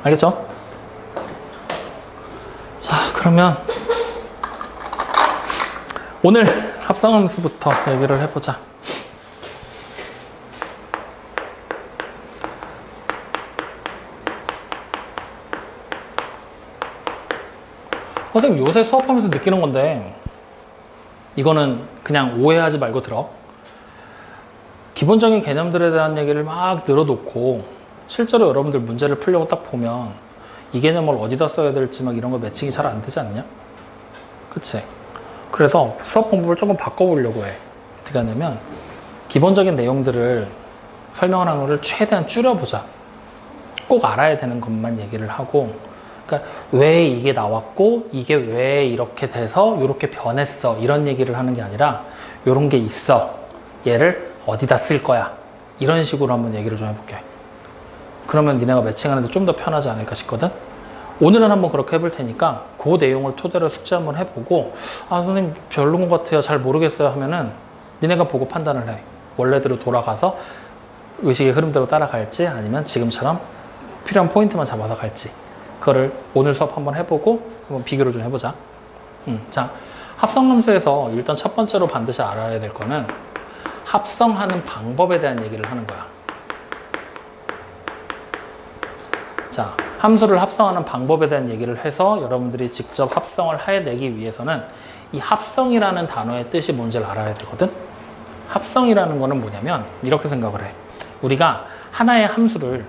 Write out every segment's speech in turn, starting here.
알겠죠? 자, 그러면 오늘 합성함수부터 얘기를 해보자. 선생님 요새 수업하면서 느끼는 건데 이거는 그냥 오해하지 말고 들어. 기본적인 개념들에 대한 얘기를 막 늘어놓고 실제로 여러분들 문제를 풀려고 딱 보면 이 개념을 어디다 써야 될지 막 이런 거 매칭이 잘 안 되지 않냐? 그치? 그래서 수업 공부를 조금 바꿔보려고 해. 어떻게 하냐면 기본적인 내용들을 설명하는 거를 최대한 줄여보자. 꼭 알아야 되는 것만 얘기를 하고, 그러니까 왜 이게 나왔고 이게 왜 이렇게 돼서 이렇게 변했어 이런 얘기를 하는 게 아니라 이런 게 있어, 얘를 어디다 쓸 거야, 이런 식으로 한번 얘기를 좀 해볼게. 그러면 니네가 매칭하는데 좀 더 편하지 않을까 싶거든. 오늘은 한번 그렇게 해볼 테니까 그 내용을 토대로 숙제 한번 해보고, 아 선생님 별론 것 같아요, 잘 모르겠어요 하면은 니네가 보고 판단을 해. 원래대로 돌아가서 의식의 흐름대로 따라갈지 아니면 지금처럼 필요한 포인트만 잡아서 갈지, 그거를 오늘 수업 한번 해보고 한번 비교를 좀 해보자. 자, 합성함수에서 일단 첫 번째로 반드시 알아야 될 거는 합성하는 방법에 대한 얘기를 하는 거야. 자, 함수를 합성하는 방법에 대한 얘기를 해서 여러분들이 직접 합성을 해내기 위해서는 이 합성이라는 단어의 뜻이 뭔지를 알아야 되거든. 합성이라는 거는 뭐냐면 이렇게 생각을 해. 우리가 하나의 함수를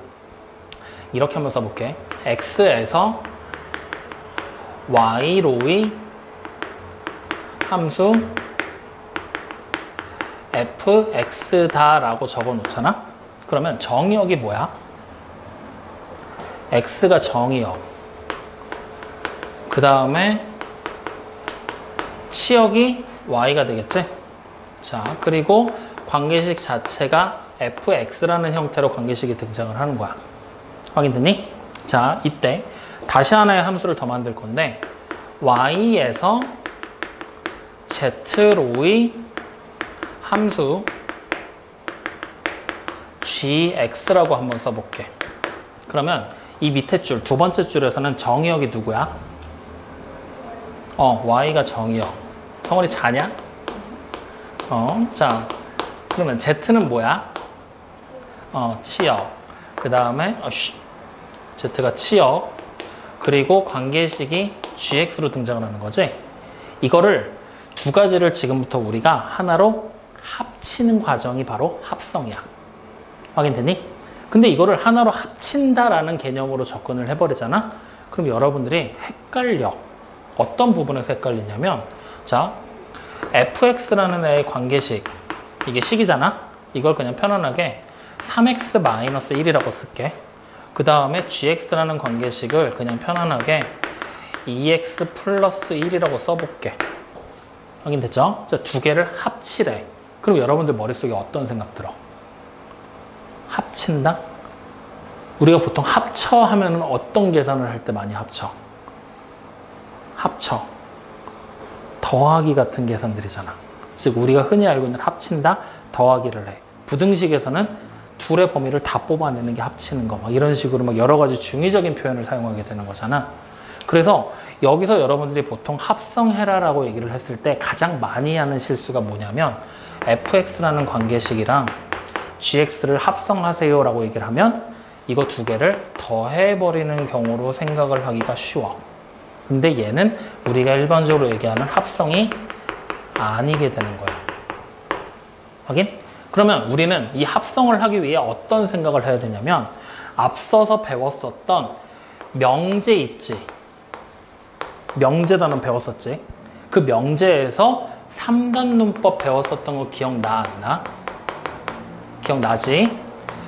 이렇게 한번 써볼게. x에서 y로의 함수 fx다 라고 적어 놓잖아. 그러면 정의역이 뭐야? x가 정의역, 그 다음에 치역이 y가 되겠지? 자, 그리고 관계식 자체가 fx라는 형태로 관계식이 등장을 하는 거야. 확인됐니? 자, 이때 다시 하나의 함수를 더 만들 건데 y에서 z로의 함수 gx라고 한번 써볼게. 그러면 이 밑에 줄, 두 번째 줄에서는 정의역이 누구야? y가 정의역. 성원이 자냐? 자, 그러면 z는 뭐야? 치역. 그 다음에 z가 치역, 그리고 관계식이 gx로 등장을 하는 거지. 이거를 두 가지를 지금부터 우리가 하나로 합치는 과정이 바로 합성이야. 확인되니? 근데 이거를 하나로 합친다라는 개념으로 접근을 해버리잖아? 그럼 여러분들이 헷갈려. 어떤 부분에서 헷갈리냐면, 자, fx라는 애의 관계식, 이게 식이잖아? 이걸 그냥 편안하게 3x-1이라고 쓸게. 그 다음에 gx라는 관계식을 그냥 편안하게 2x 플러스 1이라고 써볼게. 확인됐죠? 자, 두 개를 합치래. 그럼 여러분들 머릿속에 어떤 생각 들어? 합친다? 우리가 보통 합쳐 하면은 어떤 계산을 할 때 많이 합쳐? 합쳐. 더하기 같은 계산들이잖아. 즉 우리가 흔히 알고 있는 합친다, 더하기를 해. 부등식에서는 둘의 범위를 다 뽑아내는 게 합치는 거, 막 이런 식으로 막 여러 가지 중의적인 표현을 사용하게 되는 거잖아. 그래서 여기서 여러분들이 보통 합성해라라고 얘기를 했을 때 가장 많이 하는 실수가 뭐냐면 fx라는 관계식이랑 gx를 합성하세요 라고 얘기를 하면 이거 두 개를 더해버리는 경우로 생각을 하기가 쉬워. 근데 얘는 우리가 일반적으로 얘기하는 합성이 아니게 되는 거야. 확인? 그러면 우리는 이 합성을 하기 위해 어떤 생각을 해야 되냐면 앞서서 배웠었던 명제 있지? 명제 단원 배웠었지? 그 명제에서 3단 문법 배웠었던 거 기억나 안 나? 기억나지?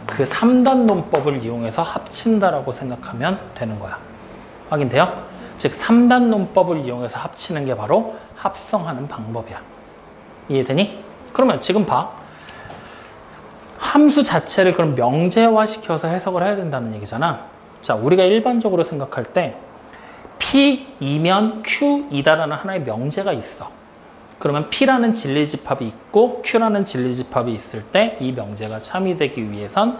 그 3단 논법을 이용해서 합친다라고 생각하면 되는 거야. 확인돼요? 즉 3단 논법을 이용해서 합치는 게 바로 합성하는 방법이야. 이해되니? 그러면 지금 봐. 함수 자체를 그럼 명제화시켜서 해석을 해야 된다는 얘기잖아. 자, 우리가 일반적으로 생각할 때 P이면 Q이다라는 하나의 명제가 있어. 그러면 P라는 진리집합이 있고 Q라는 진리집합이 있을 때 이 명제가 참여되기 위해선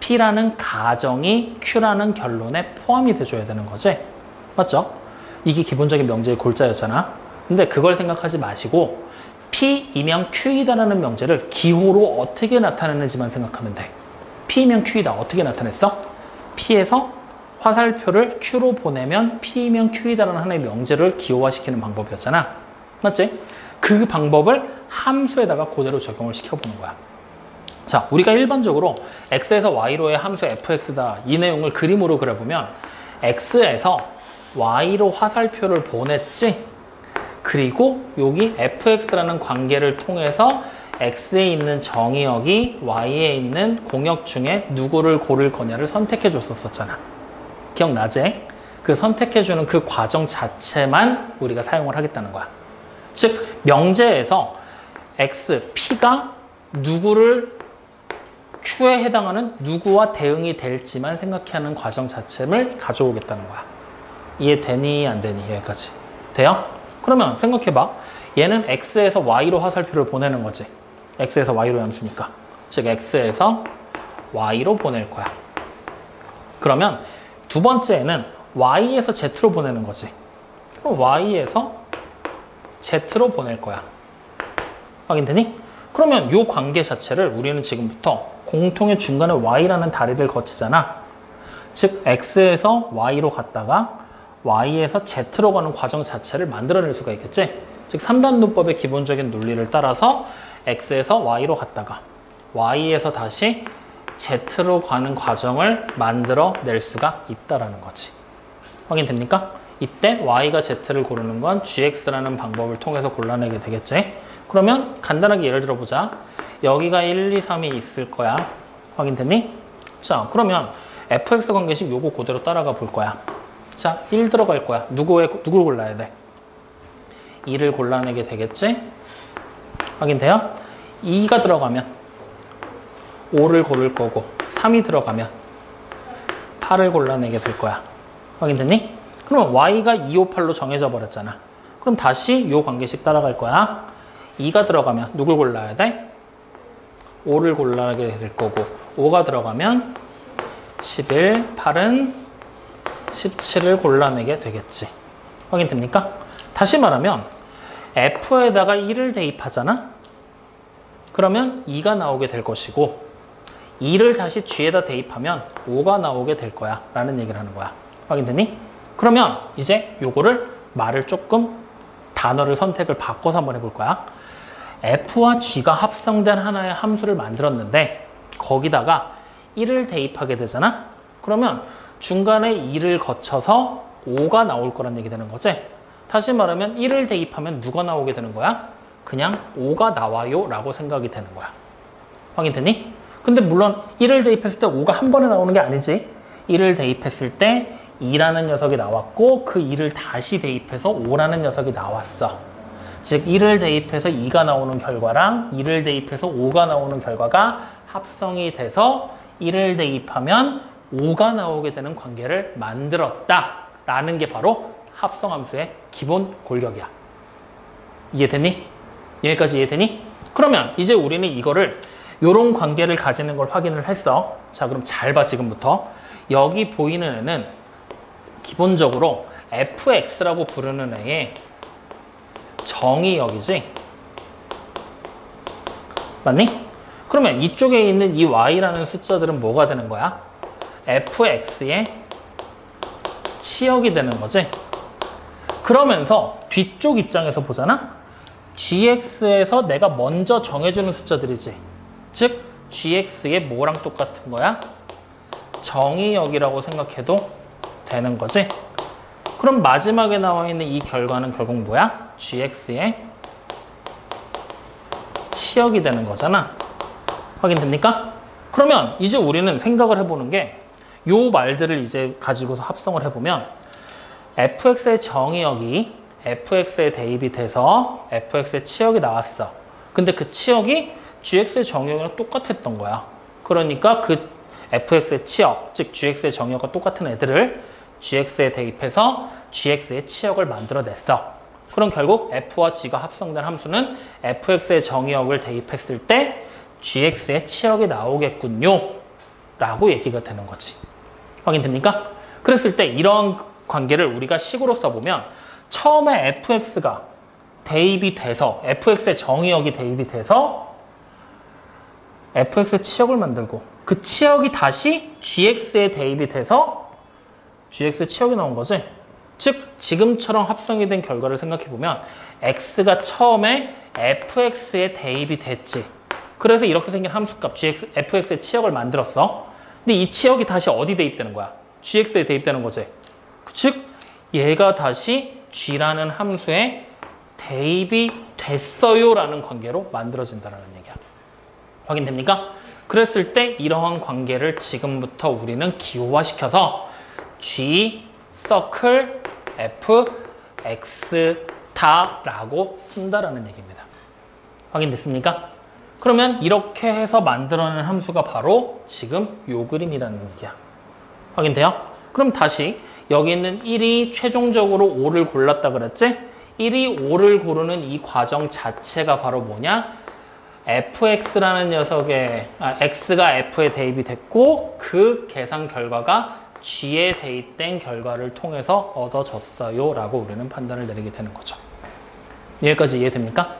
P라는 가정이 Q라는 결론에 포함이 돼줘야 되는 거지. 맞죠? 이게 기본적인 명제의 골자였잖아. 근데 그걸 생각하지 마시고 P이면 Q이다라는 명제를 기호로 어떻게 나타내는지만 생각하면 돼. P이면 Q이다. 어떻게 나타냈어? P에서 화살표를 Q로 보내면 P이면 Q이다라는 하나의 명제를 기호화시키는 방법이었잖아. 맞지? 그 방법을 함수에다가 그대로 적용을 시켜보는 거야. 자, 우리가 일반적으로 x에서 y로의 함수 fx다 이 내용을 그림으로 그려보면 x에서 y로 화살표를 보냈지. 그리고 여기 fx라는 관계를 통해서 x에 있는 정의역이 y에 있는 공역 중에 누구를 고를 거냐를 선택해 줬었잖아. 기억나지? 그 선택해주는 그 과정 자체만 우리가 사용을 하겠다는 거야. 즉 명제에서 x, p가 누구를 Q에 해당하는 누구와 대응이 될지만 생각하는 과정 자체를 가져오겠다는 거야. 이해되니 안 되니? 여기까지. 돼요? 그러면 생각해봐. 얘는 X에서 Y로 화살표를 보내는 거지. X에서 Y로 함수니까. 즉 X에서 Y로 보낼 거야. 그러면 두 번째에는 Y에서 Z로 보내는 거지. 그럼 Y에서 Z로 보낼 거야. 확인되니? 그러면 이 관계 자체를 우리는 지금부터 공통의 중간에 y라는 다리를 거치잖아. 즉 x에서 y로 갔다가 y에서 z로 가는 과정 자체를 만들어낼 수가 있겠지. 즉 3단 논법의 기본적인 논리를 따라서 x에서 y로 갔다가 y에서 다시 z로 가는 과정을 만들어낼 수가 있다라는 거지. 확인됩니까? 이때 y가 z를 고르는 건 gx라는 방법을 통해서 골라내게 되겠지. 그러면 간단하게 예를 들어보자. 여기가 1, 2, 3이 있을 거야. 확인됐니? 자, 그러면 fx 관계식 요거 그대로 따라가 볼 거야. 자, 1 들어갈 거야. 누구를 골라야 돼? 2를 골라내게 되겠지? 확인돼요? 2가 들어가면 5를 고를 거고 3이 들어가면 8을 골라내게 될 거야. 확인됐니? 그러면 y가 2, 5, 8로 정해져 버렸잖아. 그럼 다시 요 관계식 따라갈 거야. 2가 들어가면 누굴 골라야 돼? 5를 골라내게 될 거고 5가 들어가면 11, 8은 17을 골라내게 되겠지. 확인됩니까? 다시 말하면 F에다가 1을 대입하잖아? 그러면 2가 나오게 될 것이고 2를 다시 G에다 대입하면 5가 나오게 될 거야 라는 얘기를 하는 거야. 확인됐니? 그러면 이제 요거를 말을 조금 단어를 선택을 바꿔서 한번 해볼 거야. F와 G가 합성된 하나의 함수를 만들었는데 거기다가 1을 대입하게 되잖아? 그러면 중간에 2를 거쳐서 5가 나올 거란 얘기 되는 거지? 다시 말하면 1을 대입하면 누가 나오게 되는 거야? 그냥 5가 나와요 라고 생각이 되는 거야. 확인됐니? 근데 물론 1을 대입했을 때 5가 한 번에 나오는 게 아니지. 1을 대입했을 때 2라는 녀석이 나왔고 그 2를 다시 대입해서 5라는 녀석이 나왔어. 즉 1을 대입해서 2가 나오는 결과랑 2를 대입해서 5가 나오는 결과가 합성이 돼서 1을 대입하면 5가 나오게 되는 관계를 만들었다라는 게 바로 합성함수의 기본 골격이야. 이해됐니? 여기까지 이해되니? 그러면 이제 우리는 이거를 요런 관계를 가지는 걸 확인을 했어. 자, 그럼 잘 봐, 지금부터. 여기 보이는 애는 기본적으로 fx라고 부르는 애의 정의역이지? 맞니? 그러면 이쪽에 있는 이 y라는 숫자들은 뭐가 되는 거야? fx의 치역이 되는 거지? 그러면서 뒤쪽 입장에서 보잖아? gx에서 내가 먼저 정해주는 숫자들이지? 즉, gx의 뭐랑 똑같은 거야? 정의역이라고 생각해도 되는 거지? 그럼 마지막에 나와 있는 이 결과는 결국 뭐야? gx의 치역이 되는 거잖아. 확인됩니까? 그러면 이제 우리는 생각을 해보는 게 요 말들을 이제 가지고서 합성을 해보면 fx의 정의역이 fx에 대입이 돼서 fx의 치역이 나왔어. 근데 그 치역이 gx의 정의역이랑 똑같았던 거야. 그러니까 그 fx의 치역, 즉 gx의 정의역과 똑같은 애들을 gx에 대입해서 gx의 치역을 만들어냈어. 그럼 결국 f와 g가 합성된 함수는 fx의 정의역을 대입했을 때 gx의 치역이 나오겠군요. 라고 얘기가 되는 거지. 확인됩니까? 그랬을 때 이런 관계를 우리가 식으로 써보면 처음에 fx가 대입이 돼서 fx의 정의역이 대입이 돼서 fx의 치역을 만들고 그 치역이 다시 gx에 대입이 돼서 gx의 치역이 나온 거지. 즉 지금처럼 합성이 된 결과를 생각해보면 x가 처음에 fx에 대입이 됐지. 그래서 이렇게 생긴 함수값 fx의 치역을 만들었어. 근데 이 치역이 다시 어디 대입되는 거야? gx에 대입되는 거지. 즉 얘가 다시 g라는 함수에 대입이 됐어요 라는 관계로 만들어진다는 얘기야. 확인됩니까? 그랬을 때 이러한 관계를 지금부터 우리는 기호화시켜서 g 서클 f x 다라고 쓴다라는 얘기입니다. 확인됐습니까? 그러면 이렇게 해서 만들어낸 함수가 바로 지금 요 그림이라는 얘기야. 확인돼요? 그럼 다시 여기 있는 1이 최종적으로 5를 골랐다 그랬지? 1이 5를 고르는 이 과정 자체가 바로 뭐냐? fx라는 녀석의 x가 f에 대입이 됐고 그 계산 결과가 g에 대입된 결과를 통해서 얻어졌어요 라고 우리는 판단을 내리게 되는 거죠. 여기까지 이해됩니까?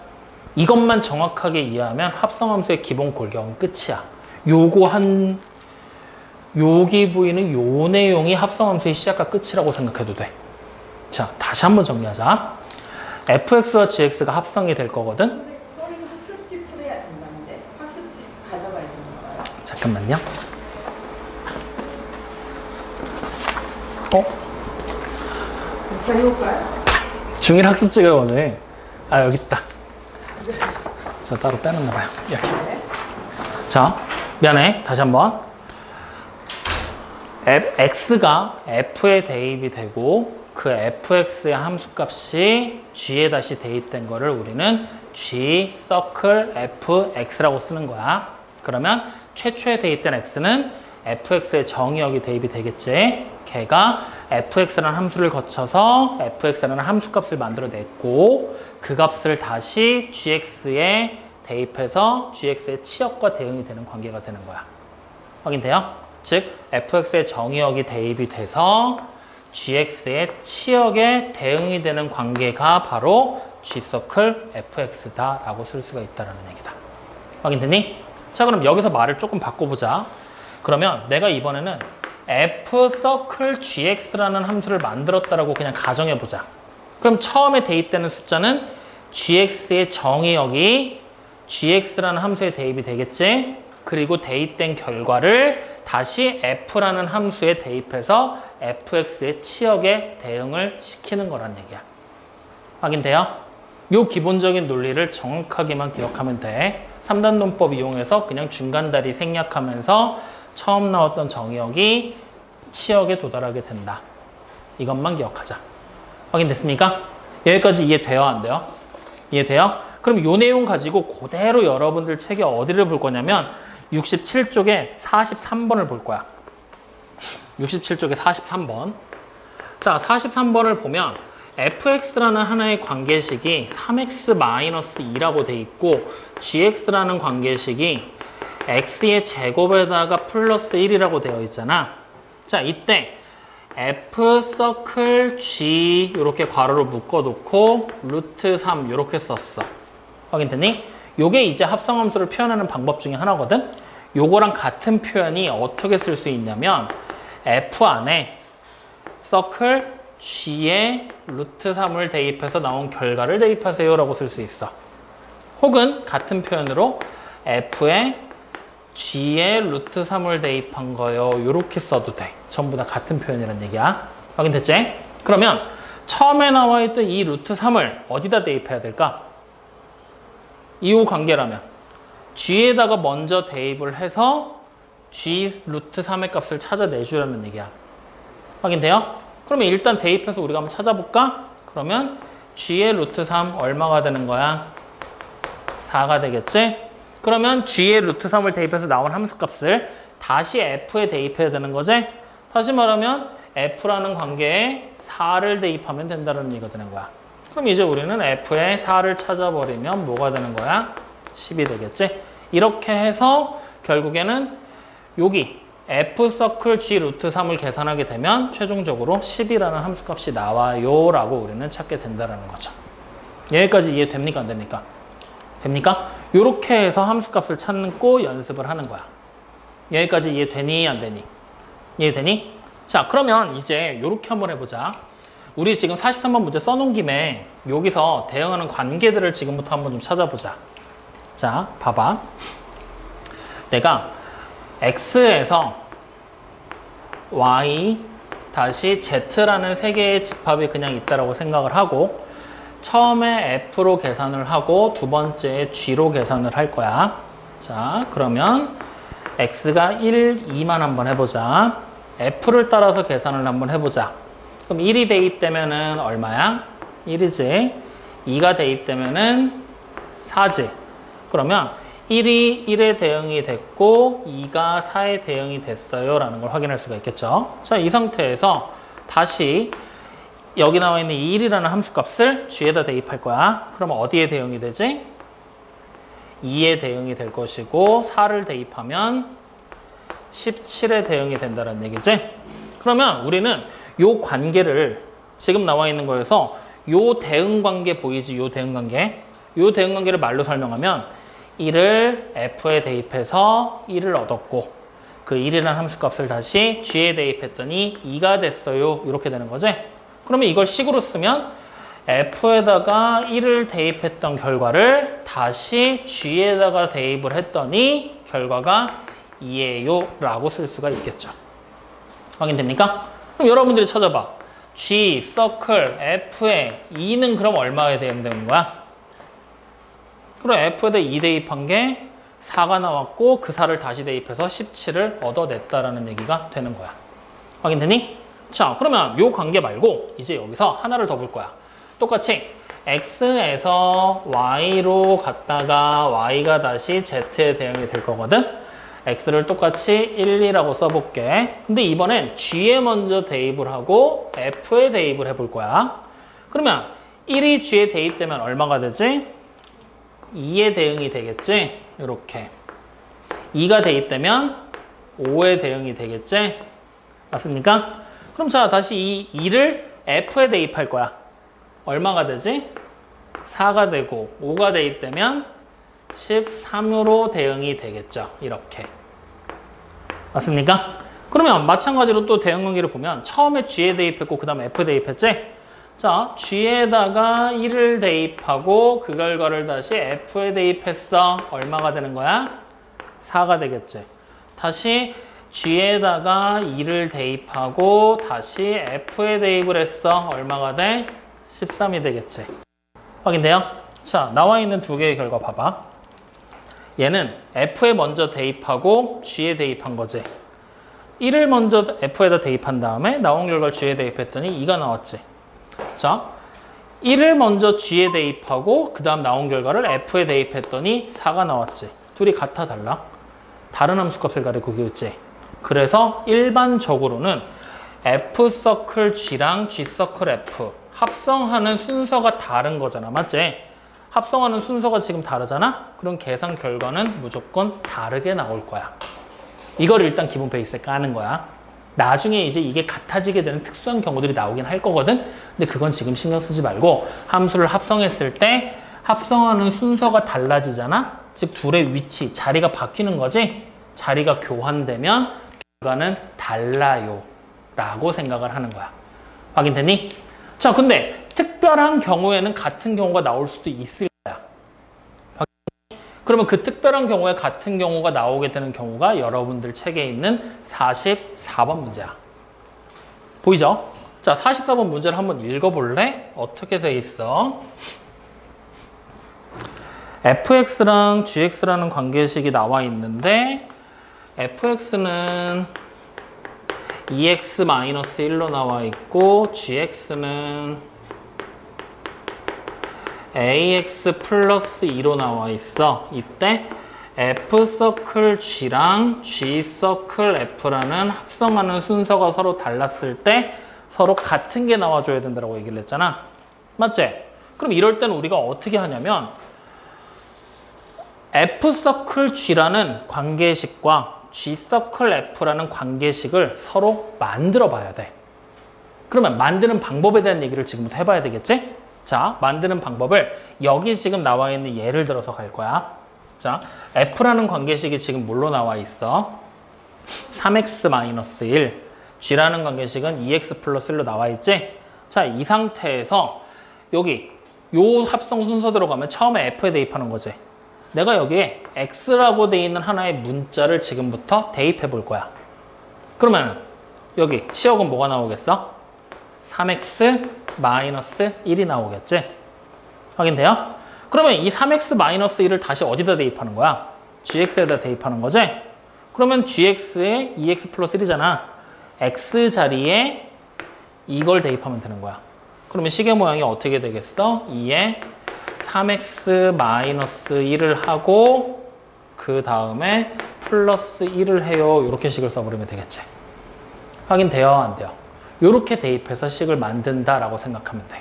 이것만 정확하게 이해하면 합성함수의 기본 골격은 끝이야. 여기 보이는 요 내용이 합성함수의 시작과 끝이라고 생각해도 돼. 자, 다시 한번 정리하자. fx와 gx가 합성이 될 거거든. 근데 선생님 학습지 풀어야 된다는데 학습지 가져가야 되는 거예요? 잠깐만요. 자, 해볼까요? 중1 학습지가 오늘 여기 있다. 자, 따로 빼놨나 봐요. 이렇게. 자, 미안해. 다시 한번. x가 f에 대입이 되고 그 fx의 함수값이 g에 다시 대입된 거를 우리는 g 서클 fx라고 쓰는 거야. 그러면 최초에 대입된 x는 fx의 정의역이 대입이 되겠지. 걔가 fx라는 함수를 거쳐서 fx라는 함수값을 만들어냈고 그 값을 다시 gx에 대입해서 gx의 치역과 대응이 되는 관계가 되는 거야. 확인돼요? 즉 fx의 정의역이 대입이 돼서 gx의 치역에 대응이 되는 관계가 바로 g서클 fx다 라고 쓸 수가 있다는 얘기다. 확인되니? 자, 그럼 여기서 말을 조금 바꿔보자. 그러면 내가 이번에는 f서클 gx라는 함수를 만들었다라고 그냥 가정해보자. 그럼 처음에 대입되는 숫자는 gx의 정의역이 gx라는 함수에 대입이 되겠지. 그리고 대입된 결과를 다시 f라는 함수에 대입해서 fx의 치역에 대응을 시키는 거란 얘기야. 확인돼요? 요 기본적인 논리를 정확하게만 기억하면 돼. 3단 논법 이용해서 그냥 중간다리 생략하면서 처음 나왔던 정의역이 치역에 도달하게 된다. 이것만 기억하자. 확인됐습니까? 여기까지 이해돼요? 안 돼요? 이해돼요? 그럼 요 내용 가지고 그대로 여러분들 책에 어디를 볼 거냐면 67쪽에 43번을 볼 거야. 67쪽에 43번. 자, 43번을 보면 fx라는 하나의 관계식이 3x-2라고 돼 있고 gx라는 관계식이 x의 제곱에다가 플러스 1이라고 되어 있잖아. 자, 이때 f 서클 g 이렇게 괄호로 묶어놓고 루트 3 이렇게 썼어. 확인됐니? 요게 이제 합성함수를 표현하는 방법 중에 하나거든. 요거랑 같은 표현이 어떻게 쓸 수 있냐면 f 안에 서클 g에 루트 3을 대입해서 나온 결과를 대입하세요 라고 쓸 수 있어. 혹은 같은 표현으로 f에 g에 루트 3을 대입한 거요. 이렇게 써도 돼. 전부 다 같은 표현이란 얘기야. 확인됐지? 그러면 처음에 나와 있던 이 루트 3을 어디다 대입해야 될까? 이후 관계라면 g에다가 먼저 대입을 해서 g 루트 3의 값을 찾아내주라는 얘기야. 확인돼요? 그러면 일단 대입해서 우리가 한번 찾아볼까? 그러면 g의 루트 3 얼마가 되는 거야? 4가 되겠지? 그러면 g의 루트 3을 대입해서 나온 함수값을 다시 f에 대입해야 되는 거지? 다시 말하면 f라는 관계에 4를 대입하면 된다는 얘기가 되는 거야. 그럼 이제 우리는 f에 4를 찾아버리면 뭐가 되는 거야? 10이 되겠지? 이렇게 해서 결국에는 여기 f 서클 g 루트 3을 계산하게 되면 최종적으로 10이라는 함수값이 나와요 라고 우리는 찾게 된다는 거죠. 여기까지 이해됩니까? 안 됩니까? 됩니까? 이렇게 해서 함수값을 찾고 연습을 하는 거야. 여기까지 이해되니? 안 되니? 이해되니? 자, 그러면 이제 이렇게 한번 해보자. 우리 지금 43번 문제 써놓은 김에 여기서 대응하는 관계들을 지금부터 한번 좀 찾아보자. 자, 봐봐. 내가 x에서 y 다시 z라는 세 개의 집합이 그냥 있다라고 생각을 하고 처음에 f로 계산을 하고 두 번째에 g로 계산을 할 거야. 자, 그러면 x가 1, 2만 한번 해보자. f를 따라서 계산을 한번 해보자. 그럼 1이 대입되면은 얼마야? 1이지. 2가 대입되면은 4지. 그러면 1이 1에 대응이 됐고 2가 4에 대응이 됐어요 라는 걸 확인할 수가 있겠죠. 자, 이 상태에서 다시 여기 나와 있는 이 1이라는 함수값을 g에다 대입할 거야. 그러면 어디에 대응이 되지? 2에 대응이 될 것이고 4를 대입하면 17에 대응이 된다는 얘기지. 그러면 우리는 요 관계를 지금 나와 있는 거에서 요 대응 관계 보이지? 요 대응 관계. 요 대응 관계를 말로 설명하면 1을 f에 대입해서 1을 얻었고 그 1이라는 함수값을 다시 g에 대입했더니 2가 됐어요. 이렇게 되는 거지. 그러면 이걸 식으로 쓰면 f에다가 1을 대입했던 결과를 다시 g에다가 대입을 했더니 결과가 2예요 라고 쓸 수가 있겠죠. 확인됩니까? 그럼 여러분들이 찾아봐. g, 서클, f에 2는 그럼 얼마에 대응되는 거야? 그럼 f에다 2 대입한 게 4가 나왔고 그 4를 다시 대입해서 17을 얻어냈다라는 얘기가 되는 거야. 확인되니? 자, 그러면 요 관계 말고 이제 여기서 하나를 더 볼 거야. 똑같이 x에서 y로 갔다가 y가 다시 z에 대응이 될 거거든. x를 똑같이 1, 2라고 써볼게. 근데 이번엔 g에 먼저 대입을 하고 f에 대입을 해볼 거야. 그러면 1이 g에 대입되면 얼마가 되지? 2에 대응이 되겠지? 이렇게. 2가 대입되면 5에 대응이 되겠지? 맞습니까? 그럼 자, 다시 이 2를 f에 대입할 거야. 얼마가 되지? 4가 되고 5가 대입되면 13으로 대응이 되겠죠. 이렇게. 맞습니까? 그러면 마찬가지로 또 대응 관계를 보면 처음에 g에 대입했고 그 다음에 f에 대입했지? 자, g에다가 1을 대입하고 그 결과를 다시 f에 대입했어. 얼마가 되는 거야? 4가 되겠지. 다시 g에다가 2를 대입하고 다시 f에 대입을 했어. 얼마가 돼? 13이 되겠지. 확인돼요? 자, 나와 있는 두 개의 결과 봐봐. 얘는 f에 먼저 대입하고 g에 대입한 거지. 1을 먼저 f에다 대입한 다음에 나온 결과를 g에 대입했더니 2가 나왔지. 자, 1을 먼저 g에 대입하고 그 다음 나온 결과를 f에 대입했더니 4가 나왔지. 둘이 같아 달라? 다른 함수값을 가리키고 있지. 그래서 일반적으로는 f 서클 g랑 g 서클 f 합성하는 순서가 다른 거잖아. 맞지? 합성하는 순서가 지금 다르잖아? 그럼 계산 결과는 무조건 다르게 나올 거야. 이걸 일단 기본 베이스에 까는 거야. 나중에 이제 이게 같아지게 되는 특수한 경우들이 나오긴 할 거거든. 근데 그건 지금 신경 쓰지 말고 함수를 합성했을 때 합성하는 순서가 달라지잖아. 즉 둘의 위치, 자리가 바뀌는 거지. 자리가 교환되면 결과는 달라요 라고 생각을 하는 거야. 확인됐니? 자, 근데 특별한 경우에는 같은 경우가 나올 수도 있을 거야. 그러면 그 특별한 경우에 같은 경우가 나오게 되는 경우가 여러분들 책에 있는 44번 문제야. 보이죠? 자, 44번 문제를 한번 읽어볼래? 어떻게 돼 있어? fx랑 gx라는 관계식이 나와 있는데 fx는 2x-1로 나와 있고 gx는 ax 플러스 2로 나와 있어. 이때 f 서클 g랑 g 서클 f라는 합성하는 순서가 서로 달랐을 때 서로 같은 게 나와줘야 된다고 얘기를 했잖아. 맞지? 그럼 이럴 때는 우리가 어떻게 하냐면 f 서클 g라는 관계식과 G서클 F라는 관계식을 서로 만들어 봐야 돼. 그러면 만드는 방법에 대한 얘기를 지금부터 해봐야 되겠지? 자, 만드는 방법을 여기 지금 나와 있는 예를 들어서 갈 거야. 자, F라는 관계식이 지금 뭘로 나와 있어? 3x-1. G라는 관계식은 2x 플러스 1로 나와 있지? 자, 이 상태에서 여기 요 합성 순서대로 가면 처음에 F에 대입하는 거지. 내가 여기에 X라고 돼 있는 하나의 문자를 지금부터 대입해 볼 거야. 그러면 여기 치역은 뭐가 나오겠어? 3x-1이 나오겠지? 확인돼요? 그러면 이 3x-1을 다시 어디다 대입하는 거야? gx에다 대입하는 거지? 그러면 gx에 2x 플러스 1이잖아. x 자리에 이걸 대입하면 되는 거야. 그러면 식의 모양이 어떻게 되겠어? 2에 3x-1을 하고 그 다음에 플러스 1을 해요. 이렇게 식을 써버리면 되겠지. 확인돼요? 안 돼요? 이렇게 대입해서 식을 만든다라고 생각하면 돼.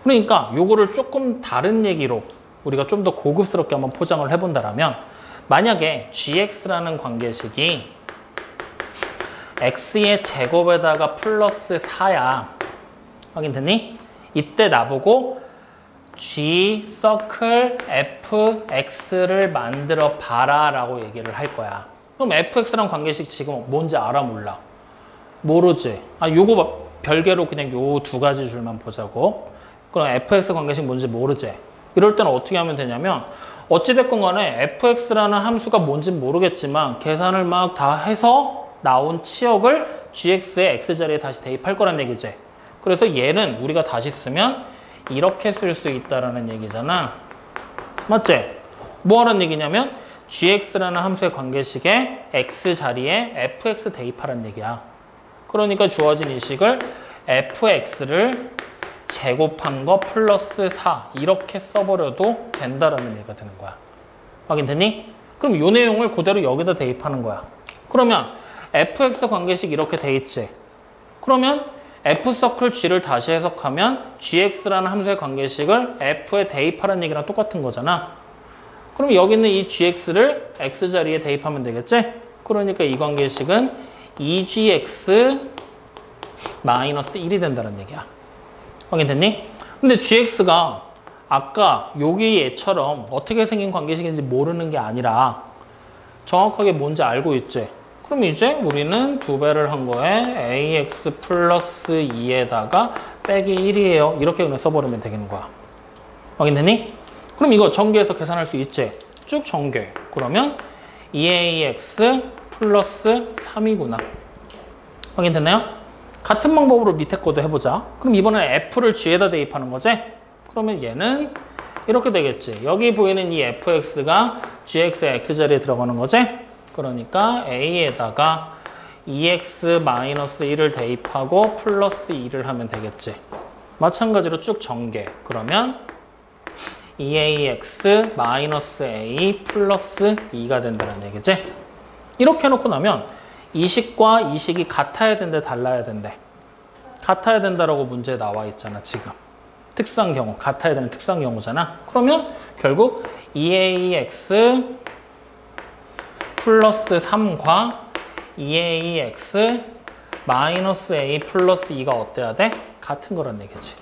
그러니까 요거를 조금 다른 얘기로 우리가 좀 더 고급스럽게 한번 포장을 해본다라면 만약에 gx라는 관계식이 x의 제곱에다가 플러스 4야. 확인됐니? 이때 나보고 g 서클 fx를 만들어 봐라 라고 얘기를 할 거야. 그럼 fx라는 관계식 지금 뭔지 알아 몰라? 모르지. 요거 별개로 그냥 요 두 가지 줄만 보자고. 그럼 fx 관계식 뭔지 모르지. 이럴 때는 어떻게 하면 되냐면 어찌됐건 간에 fx라는 함수가 뭔지 모르겠지만 계산을 막 다 해서 나온 치역을 gx의 x자리에 다시 대입할 거란 얘기지. 그래서 얘는 우리가 다시 쓰면 이렇게 쓸 수 있다라는 얘기잖아. 맞지? 뭐 하는 얘기냐면 gx라는 함수의 관계식에 x자리에 fx 대입하라는 얘기야. 그러니까 주어진 이 식을 fx를 제곱한 거 플러스 4 이렇게 써버려도 된다라는 얘기가 되는 거야. 확인됐니? 그럼 이 내용을 그대로 여기다 대입하는 거야. 그러면 fx 관계식 이렇게 돼 있지. 그러면 f서클 g를 다시 해석하면 gx라는 함수의 관계식을 f에 대입하라는 얘기랑 똑같은 거잖아. 그럼 여기 있는 이 gx를 x자리에 대입하면 되겠지? 그러니까 이 관계식은 2gx-1이 된다는 얘기야. 확인됐니? 근데 gx가 아까 여기 얘처럼 어떻게 생긴 관계식인지 모르는 게 아니라 정확하게 뭔지 알고 있지? 그럼 이제 우리는 2배를 한 거에 ax 플러스 2에다가 빼기 1이에요. 이렇게 그냥 써버리면 되겠는 거야. 확인됐니? 그럼 이거 전개해서 계산할 수 있지? 쭉 전개. 그러면 2ax 플러스 3이구나. 확인됐나요? 같은 방법으로 밑에 것도 해보자. 그럼 이번엔 f를 g에다 대입하는 거지? 그러면 얘는 이렇게 되겠지. 여기 보이는 이 fx가 gx의 x자리에 들어가는 거지? 그러니까 a에다가 2x-1을 대입하고 플러스 2를 하면 되겠지. 마찬가지로 쭉 전개. 그러면 2ax-a 플러스 2가 된다는 얘기지. 이렇게 해놓고 나면 이 식과 이 식이 같아야 된대, 달라야 된대. 같아야 된다라고 문제에 나와 있잖아, 지금. 특수한 경우, 같아야 되는 특수한 경우잖아. 그러면 결국 2ax 플러스 3과 2ax 마이너스 a 플러스 2가 어때야 돼? 같은 거란 얘기지.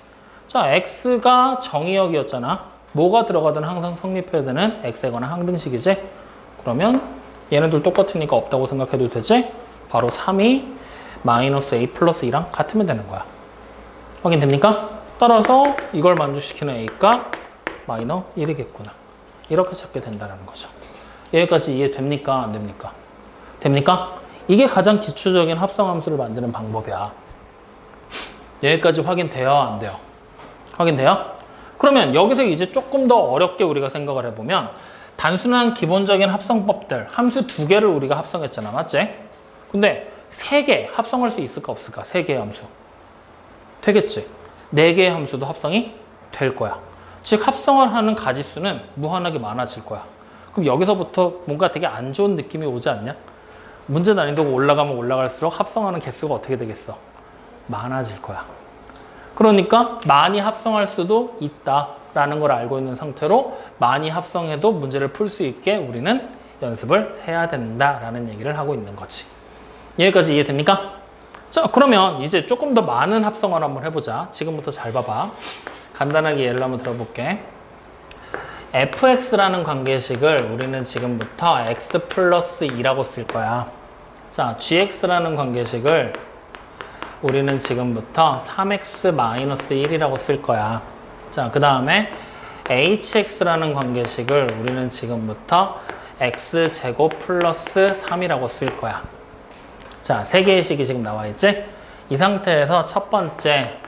자, x가 정의역이었잖아. 뭐가 들어가든 항상 성립해야 되는 x에 관한 항등식이지. 그러면 얘네들 똑같으니까 없다고 생각해도 되지? 바로 3이 마이너스 a 플러스 2랑 같으면 되는 거야. 확인됩니까? 따라서 이걸 만족시키는 a가 마이너 1이겠구나. 이렇게 찾게 된다는 거죠. 여기까지 이해됩니까? 안 됩니까? 됩니까? 이게 가장 기초적인 합성함수를 만드는 방법이야. 여기까지 확인돼요? 안 돼요? 확인돼요? 그러면 여기서 이제 조금 더 어렵게 우리가 생각을 해보면 단순한 기본적인 합성법들, 함수 2개를 우리가 합성했잖아. 맞지? 근데 3개 합성할 수 있을까 없을까? 3개의 함수. 되겠지? 4개의 함수도 합성이 될 거야. 즉 합성을 하는 가지수는 무한하게 많아질 거야. 그럼 여기서부터 뭔가 되게 안 좋은 느낌이 오지 않냐? 문제 난이도가 올라가면 올라갈수록 합성하는 개수가 어떻게 되겠어? 많아질 거야. 그러니까 많이 합성할 수도 있다라는 걸 알고 있는 상태로 많이 합성해도 문제를 풀 수 있게 우리는 연습을 해야 된다라는 얘기를 하고 있는 거지. 여기까지 이해됩니까? 자, 그러면 이제 조금 더 많은 합성어를 한번 해보자. 지금부터 잘 봐봐. 간단하게 예를 한번 들어볼게. fx라는 관계식을 우리는 지금부터 x 플러스 2라고 쓸 거야. 자, gx라는 관계식을 우리는 지금부터 3x 마이너스 1이라고 쓸 거야. 자, 그 다음에 hx라는 관계식을 우리는 지금부터 x제곱 플러스 3이라고 쓸 거야. 자, 세 개의 식이 지금 나와 있지? 이 상태에서 첫 번째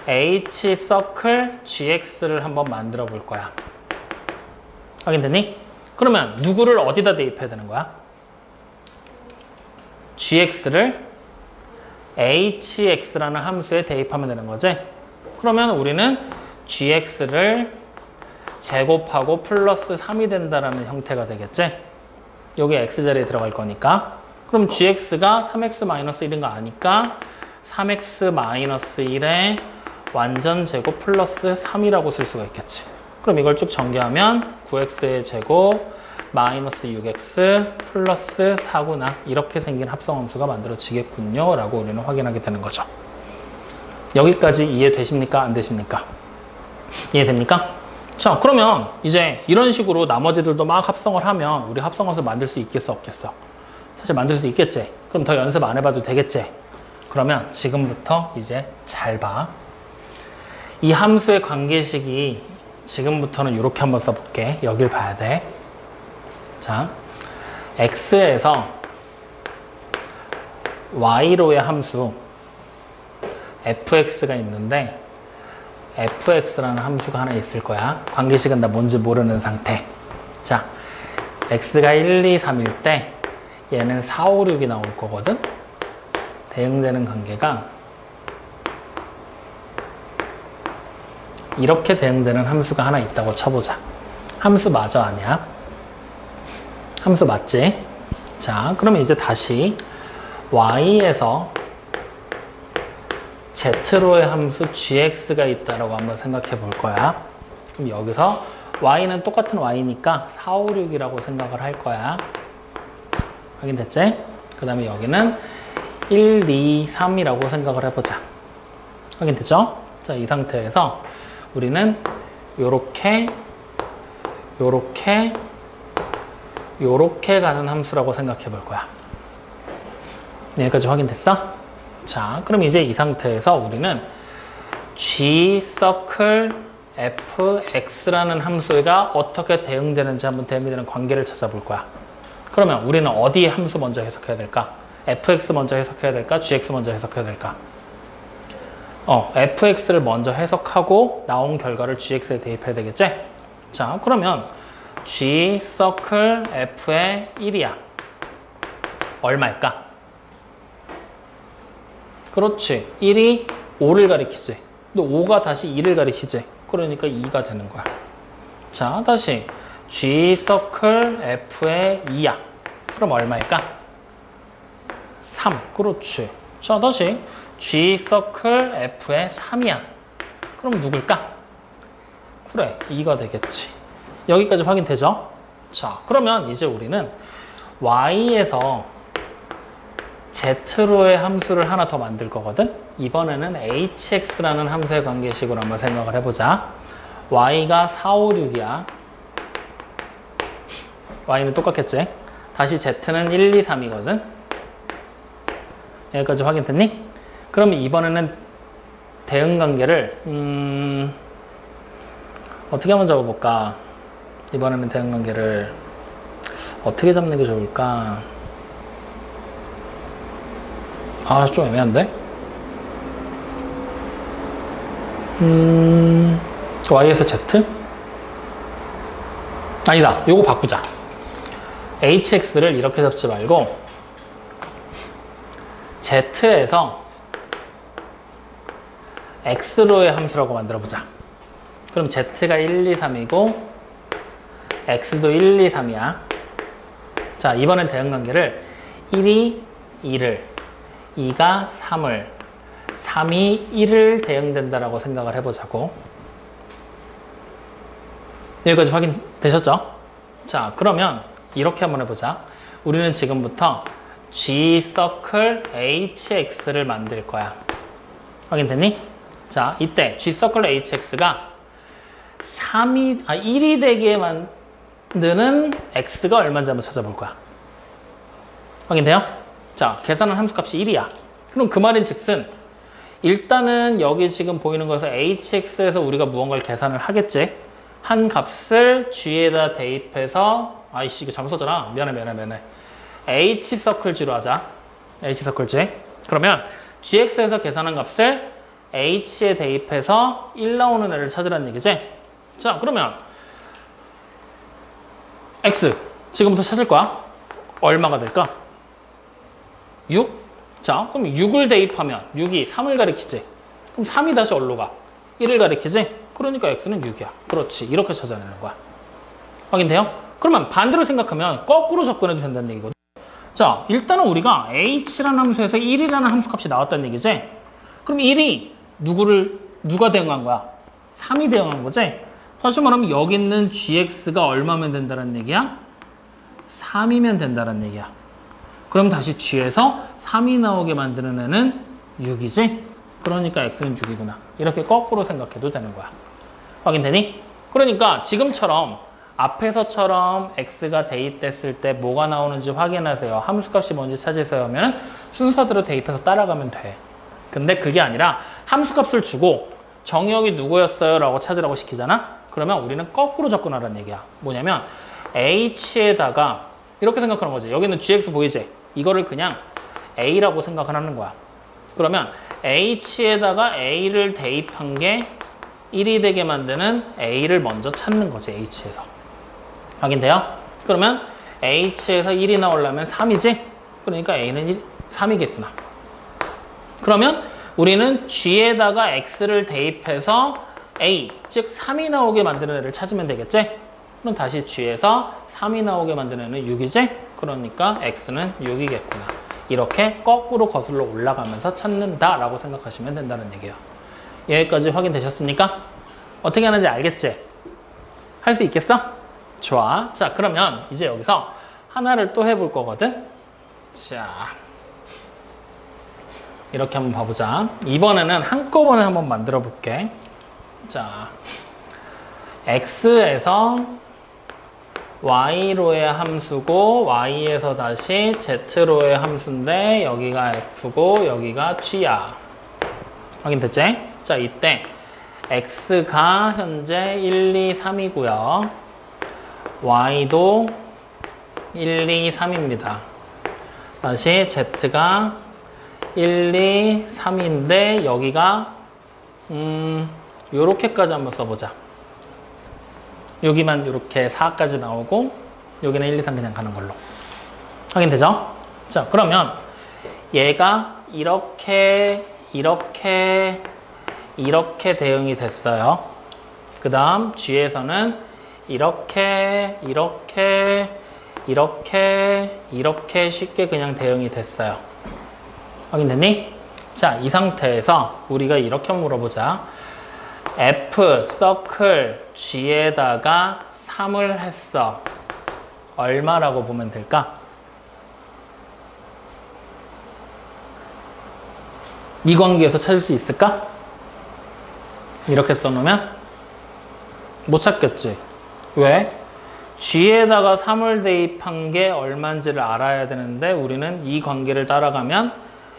h 서클 gx를 한번 만들어 볼 거야. 확인됐니? 그러면 누구를 어디다 대입해야 되는 거야? gx를 hx라는 함수에 대입하면 되는 거지? 그러면 우리는 gx를 제곱하고 플러스 3이 된다라는 형태가 되겠지? 여기 x자리에 들어갈 거니까. 그럼 gx가 3x-1인 거 아니까 3x-1의 완전 제곱 플러스 3이라고 쓸 수가 있겠지. 그럼 이걸 쭉 전개하면 9x의 제곱 마이너스 6x 플러스 4구나. 이렇게 생긴 합성함수가 만들어지겠군요. 라고 우리는 확인하게 되는 거죠. 여기까지 이해되십니까? 안 되십니까? 이해됩니까? 자, 그러면 이제 이런 식으로 나머지들도 막 합성을 하면 우리 합성함수 만들 수 있겠어? 없겠어? 사실 만들 수 있겠지? 그럼 더 연습 안 해봐도 되겠지? 그러면 지금부터 이제 잘 봐. 이 함수의 관계식이 지금부터는 이렇게 한번 써볼게. 여길 봐야 돼. 자, x에서 y로의 함수 fx가 있는데 fx라는 함수가 하나 있을 거야. 관계식은 나 뭔지 모르는 상태. 자, x가 1, 2, 3일 때 얘는 4, 5, 6이 나올 거거든. 대응되는 관계가 이렇게 대응되는 함수가 하나 있다고 쳐보자. 함수 맞아, 아니야? 함수 맞지? 자, 그러면 이제 다시 y에서 z로의 함수 gx가 있다라고 한번 생각해 볼 거야. 그럼 여기서 y는 똑같은 y니까 4, 5, 6이라고 생각을 할 거야. 확인됐지? 그 다음에 여기는 1, 2, 3이라고 생각을 해보자. 확인됐죠? 자, 이 상태에서 우리는 요렇게 가는 함수라고 생각해 볼 거야. 여기까지 확인됐어? 자, 그럼 이제 이 상태에서 우리는 g 서클 fx라는 함수가 어떻게 대응되는지 한번 대응되는 관계를 찾아볼 거야. 그러면 우리는 어디에 함수 먼저 해석해야 될까? fx 먼저 해석해야 될까? gx 먼저 해석해야 될까? fx를 먼저 해석하고 나온 결과를 gx에 대입해야 되겠지? 자, 그러면 g 서클 f의 1이야. 얼마일까? 그렇지. 1이 5를 가리키지. 근데 5가 다시 2를 가리키지. 그러니까 2가 되는 거야. 자, 다시 g 서클 f의 2야. 그럼 얼마일까? 3. 그렇지. 자, 다시 g 서클 f의 3이야. 그럼 누굴까? 그래, 2가 되겠지. 여기까지 확인되죠? 자, 그러면 이제 우리는 y에서 z로의 함수를 하나 더 만들 거거든? 이번에는 hx라는 함수의 관계식으로 한번 생각을 해보자. y가 4, 5, 6이야. y는 똑같겠지? 다시 z는 1, 2, 3이거든? 여기까지 확인됐니? 그러면 이번에는 대응 관계를 어떻게 한번 잡아볼까? 이번에는 대응 관계를 어떻게 잡는 게 좋을까? 아, 좀 애매한데? y에서 z? 아니다, 요거 바꾸자. hx를 이렇게 잡지 말고 z에서 x로의 함수라고 만들어보자. 그럼 z가 1, 2, 3이고 x도 1, 2, 3이야. 자, 이번엔 대응관계를 1이 2를, 2가 3을, 3이 1을 대응된다라고 생각을 해보자고. 여기까지 확인되셨죠? 자, 그러면 이렇게 한번 해보자. 우리는 지금부터 G 서클 HX를 만들 거야. 확인됐니? 자, 이때 G 서클 HX가 1이 되게 만드는 X가 얼마인지 한번 찾아볼 거야. 확인돼요? 자, 계산한 함수값이 1이야. 그럼 그 말인 즉슨 일단은 여기 지금 보이는 것은 HX에서 우리가 무언가를 계산을 하겠지. 한 값을 G에다 대입해서 아이씨 이거 잘못 썼잖아. 미안해. H 서클 G로 하자. H 서클 G. 그러면 GX에서 계산한 값을 H에 대입해서 1 나오는 애를 찾으라는 얘기지. 자, 그러면 X 지금부터 찾을 거야. 얼마가 될까? 6? 자, 그럼 6을 대입하면 6이 3을 가리키지. 그럼 3이 다시 어디로 가? 1을 가리키지? 그러니까 X는 6이야. 그렇지. 이렇게 찾아내는 거야. 확인돼요? 그러면 반대로 생각하면 거꾸로 접근해도 된다는 얘기거든. 자, 일단은 우리가 H라는 함수에서 1이라는 함수값이 나왔다는 얘기지? 그럼 1이 누가 대응한 거야? 3이 대응한 거지? 다시 말하면 여기 있는 GX가 얼마면 된다는 얘기야? 3이면 된다는 얘기야. 그럼 다시 G에서 3이 나오게 만드는 애는 6이지? 그러니까 X는 6이구나. 이렇게 거꾸로 생각해도 되는 거야. 확인되니? 그러니까 지금처럼 앞에서처럼 X가 대입됐을 때 뭐가 나오는지 확인하세요. 함수값이 뭔지 찾으세요 하면 순서대로 대입해서 따라가면 돼. 근데 그게 아니라 함수값을 주고 정의역이 누구였어요? 라고 찾으라고 시키잖아? 그러면 우리는 거꾸로 접근하라는 얘기야. 뭐냐면 H에다가 이렇게 생각하는 거지. 여기는 GX 보이지? 이거를 그냥 A라고 생각을 하는 거야. 그러면 H에다가 A를 대입한 게 1이 되게 만드는 A를 먼저 찾는 거지. H에서. 확인돼요? 그러면 H에서 1이 나오려면 3이지? 그러니까 A는 3이겠구나. 그러면 우리는 G에다가 X를 대입해서 A, 즉 3이 나오게 만드는 애를 찾으면 되겠지? 그럼 다시 G에서 3이 나오게 만드는 애는 6이지? 그러니까 X는 6이겠구나. 이렇게 거꾸로 거슬러 올라가면서 찾는다라고 생각하시면 된다는 얘기예요. 여기까지 확인되셨습니까? 어떻게 하는지 알겠지? 할 수 있겠어? 좋아. 자, 그러면 이제 여기서 하나를 또 해볼 거거든? 자, 이렇게 한번 봐보자. 이번에는 한꺼번에 한번 만들어 볼게. 자, X에서 Y로의 함수고 Y에서 다시 Z로의 함수인데 여기가 F고 여기가 G야. 확인됐지? 자, 이때 X가 현재 1, 2, 3이고요. Y도 1, 2, 3입니다. 다시 Z가 1, 2, 3인데 여기가 요렇게까지 한번 써보자. 여기만 이렇게 4까지 나오고 여기는 1, 2, 3 그냥 가는 걸로. 확인되죠? 자, 그러면 얘가 이렇게 대응이 됐어요. 그 다음 G에서는 이렇게 쉽게 그냥 대응이 됐어요. 확인됐니? 자, 이 상태에서 우리가 이렇게 물어보자. F 서클 G에다가 3을 했어. 얼마라고 보면 될까? 이 관계에서 찾을 수 있을까? 이렇게 써놓으면 못 찾겠지. 왜? G에다가 3을 대입한 게 얼마인지를 알아야 되는데 우리는 이 관계를 따라가면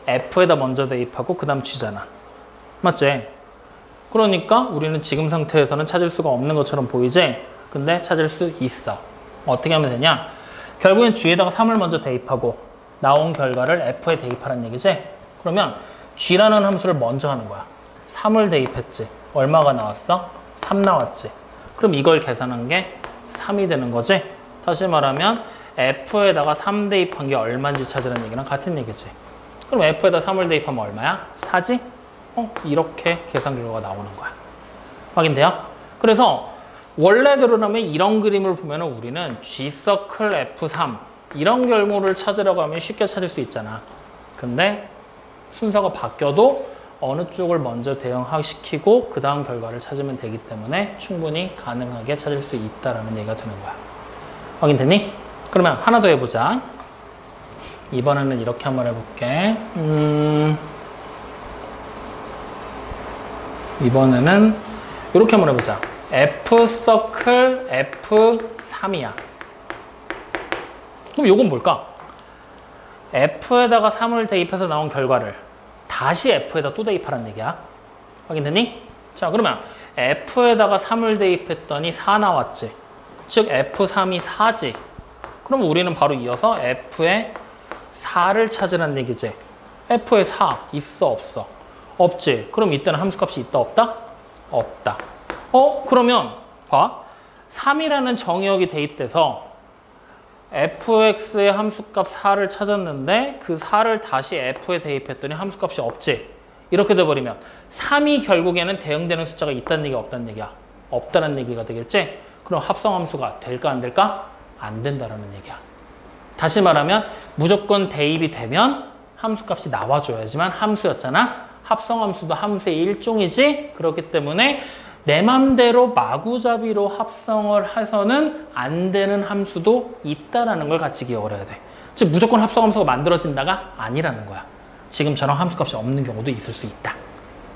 F에다 먼저 대입하고 그 다음 G잖아. 맞지? 그러니까 우리는 지금 상태에서는 찾을 수가 없는 것처럼 보이지? 근데 찾을 수 있어. 어떻게 하면 되냐? 결국엔 G에다가 3을 먼저 대입하고 나온 결과를 F에 대입하라는 얘기지? 그러면 G라는 함수를 먼저 하는 거야. 3을 대입했지. 얼마가 나왔어? 3 나왔지. 그럼 이걸 계산한 게 3이 되는 거지? 다시 말하면 F에다가 3 대입한 게 얼마인지 찾으라는 얘기랑 같은 얘기지. 그럼 F에다 3을 대입하면 얼마야? 4지? 이렇게 계산 결과가 나오는 거야. 확인돼요? 그래서 원래대로라면 이런 그림을 보면 우리는 G 서클 F3 이런 결모를 찾으려고 하면 쉽게 찾을 수 있잖아. 근데 순서가 바뀌어도 어느 쪽을 먼저 대응시키고 그 다음 결과를 찾으면 되기 때문에 충분히 가능하게 찾을 수 있다는 얘기가 되는 거야. 확인됐니? 그러면 하나 더 해보자. 이번에는 이렇게 한번 해볼게. 이번에는 이렇게 한번 해보자. F 서클 F3이야. 그럼 요건 뭘까? F에다가 3을 대입해서 나온 결과를 다시 F에다 또 대입하라는 얘기야. 확인됐니? 자, 그러면 F에다가 3을 대입했더니 4 나왔지. 즉 F3이 4지. 그럼 우리는 바로 이어서 F의 4를 찾으라는 얘기지. F의 4 있어 없어? 없지. 그럼 이때는 함수값이 있다 없다? 없다. 그러면 봐. 3이라는 정의역이 대입돼서 fx의 함수값 4를 찾았는데 그 4를 다시 f에 대입했더니 함수값이 없지. 이렇게 돼버리면 3이 결국에는 대응되는 숫자가 있다는 얘기야 없다는 얘기야? 없다는 얘기가 되겠지? 그럼 합성함수가 될까 안 될까? 안 된다라는 얘기야. 다시 말하면 무조건 대입이 되면 함수값이 나와줘야지만 함수였잖아. 합성함수도 함수의 일종이지. 그렇기 때문에 내 맘대로 마구잡이로 합성을 해서는 안 되는 함수도 있다라는 걸 같이 기억을 해야 돼. 즉 무조건 합성함수가 만들어진다가 아니라는 거야. 지금처럼 함수값이 없는 경우도 있을 수 있다.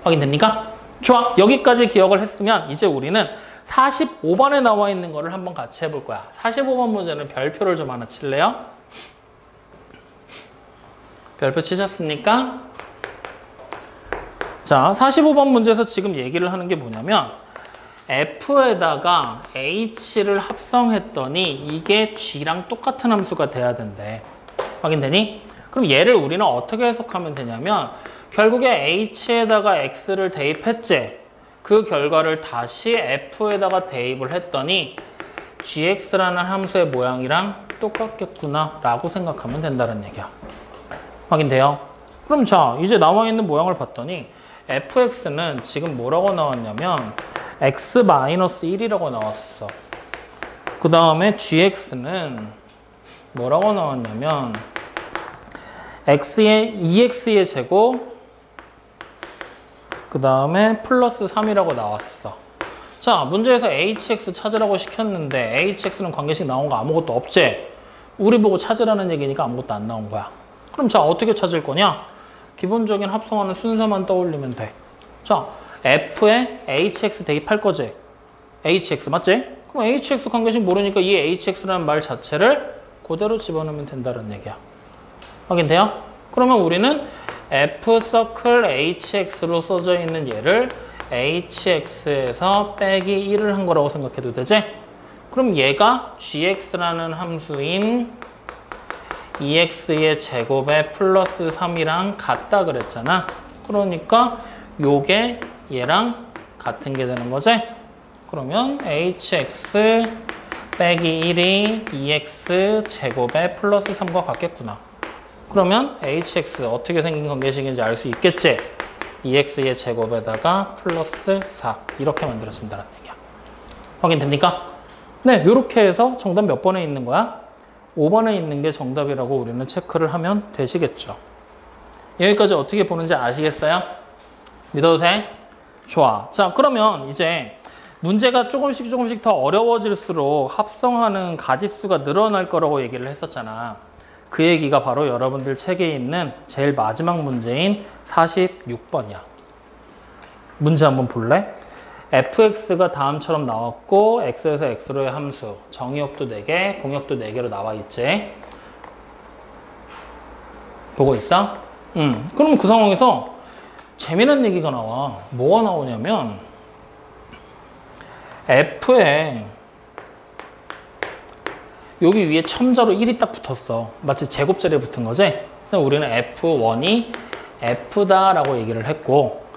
확인됩니까? 좋아. 여기까지 기억을 했으면 이제 우리는 45번에 나와 있는 거를 한번 같이 해볼 거야. 45번 문제는 별표를 좀 하나 칠래요? 별표 치셨습니까? 자, 45번 문제에서 지금 얘기를 하는 게 뭐냐면 F에다가 H를 합성했더니 이게 G랑 똑같은 함수가 돼야 된대. 확인되니? 그럼 얘를 우리는 어떻게 해석하면 되냐면 결국에 H에다가 X를 대입했지. 그 결과를 다시 F에다가 대입을 했더니 GX라는 함수의 모양이랑 똑같겠구나 라고 생각하면 된다는 얘기야. 확인돼요? 그럼 자, 이제 나와 있는 모양을 봤더니 fx는 지금 뭐라고 나왔냐면 x-1이라고 나왔어. 그 다음에 gx는 뭐라고 나왔냐면 x의 2x의 제곱 그 다음에 플러스 3이라고 나왔어. 자, 문제에서 hx 찾으라고 시켰는데 hx는 관계식 나온 거 아무것도 없지? 우리 보고 찾으라는 얘기니까 아무것도 안 나온 거야. 그럼 자, 어떻게 찾을 거냐? 기본적인 합성하는 순서만 떠올리면 돼. 자, F에 HX 대입할 거지? HX 맞지? 그럼 HX 관계식 모르니까 이 HX라는 말 자체를 그대로 집어넣으면 된다는 얘기야. 확인돼요? 그러면 우리는 F 서클 HX로 써져 있는 얘를 HX에서 빼기 1을 한 거라고 생각해도 되지? 그럼 얘가 GX라는 함수인 2x의 제곱에 플러스 3이랑 같다 그랬잖아. 그러니까 요게 얘랑 같은 게 되는 거지. 그러면 hx 빼기 1이 2x 제곱에 플러스 3과 같겠구나. 그러면 hx 어떻게 생긴 관계식인지 알 수 있겠지. 2x의 제곱에다가 플러스 4 이렇게 만들어진다는 얘기야. 확인됩니까? 네, 이렇게 해서 정답 몇 번에 있는 거야? 5번에 있는 게 정답이라고 우리는 체크를 하면 되시겠죠. 여기까지 어떻게 보는지 아시겠어요? 믿어도 돼? 좋아. 자, 그러면 이제 문제가 조금씩 더 어려워질수록 합성하는 가지수가 늘어날 거라고 얘기를 했었잖아. 그 얘기가 바로 여러분들 책에 있는 제일 마지막 문제인 46번이야. 문제 한번 볼래? fx가 다음처럼 나왔고 x에서 x로의 함수, 정의역도 4개, 공역도 4개로 나와 있지. 보고 있어? 그럼 그 상황에서 재미난 얘기가 나와. 뭐가 나오냐면 f에 여기 위에 첨자로 1이 딱 붙었어. 마치 제곱자리에 붙은 거지? 근데 우리는 f1이 f다라고 얘기를 했고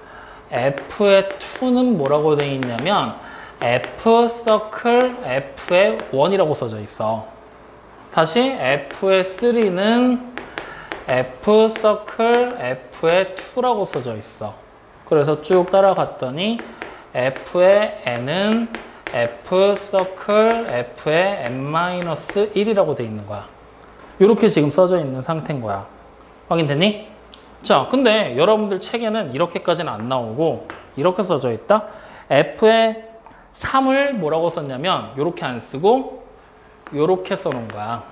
f의 2는 뭐라고 되어 있냐면 f 서클 f의 1이라고 써져 있어. 다시 f의 3는 f 서클 f의 2라고 써져 있어. 그래서 쭉 따라갔더니 f의 n은 f 서클 f의 n-1이라고 되어 있는 거야. 이렇게 지금 써져 있는 상태인 거야. 확인됐니? 자, 근데 여러분들 책에는 이렇게까지는 안 나오고 이렇게 써져 있다. f의 3을 뭐라고 썼냐면 이렇게 안 쓰고 이렇게 써놓은 거야.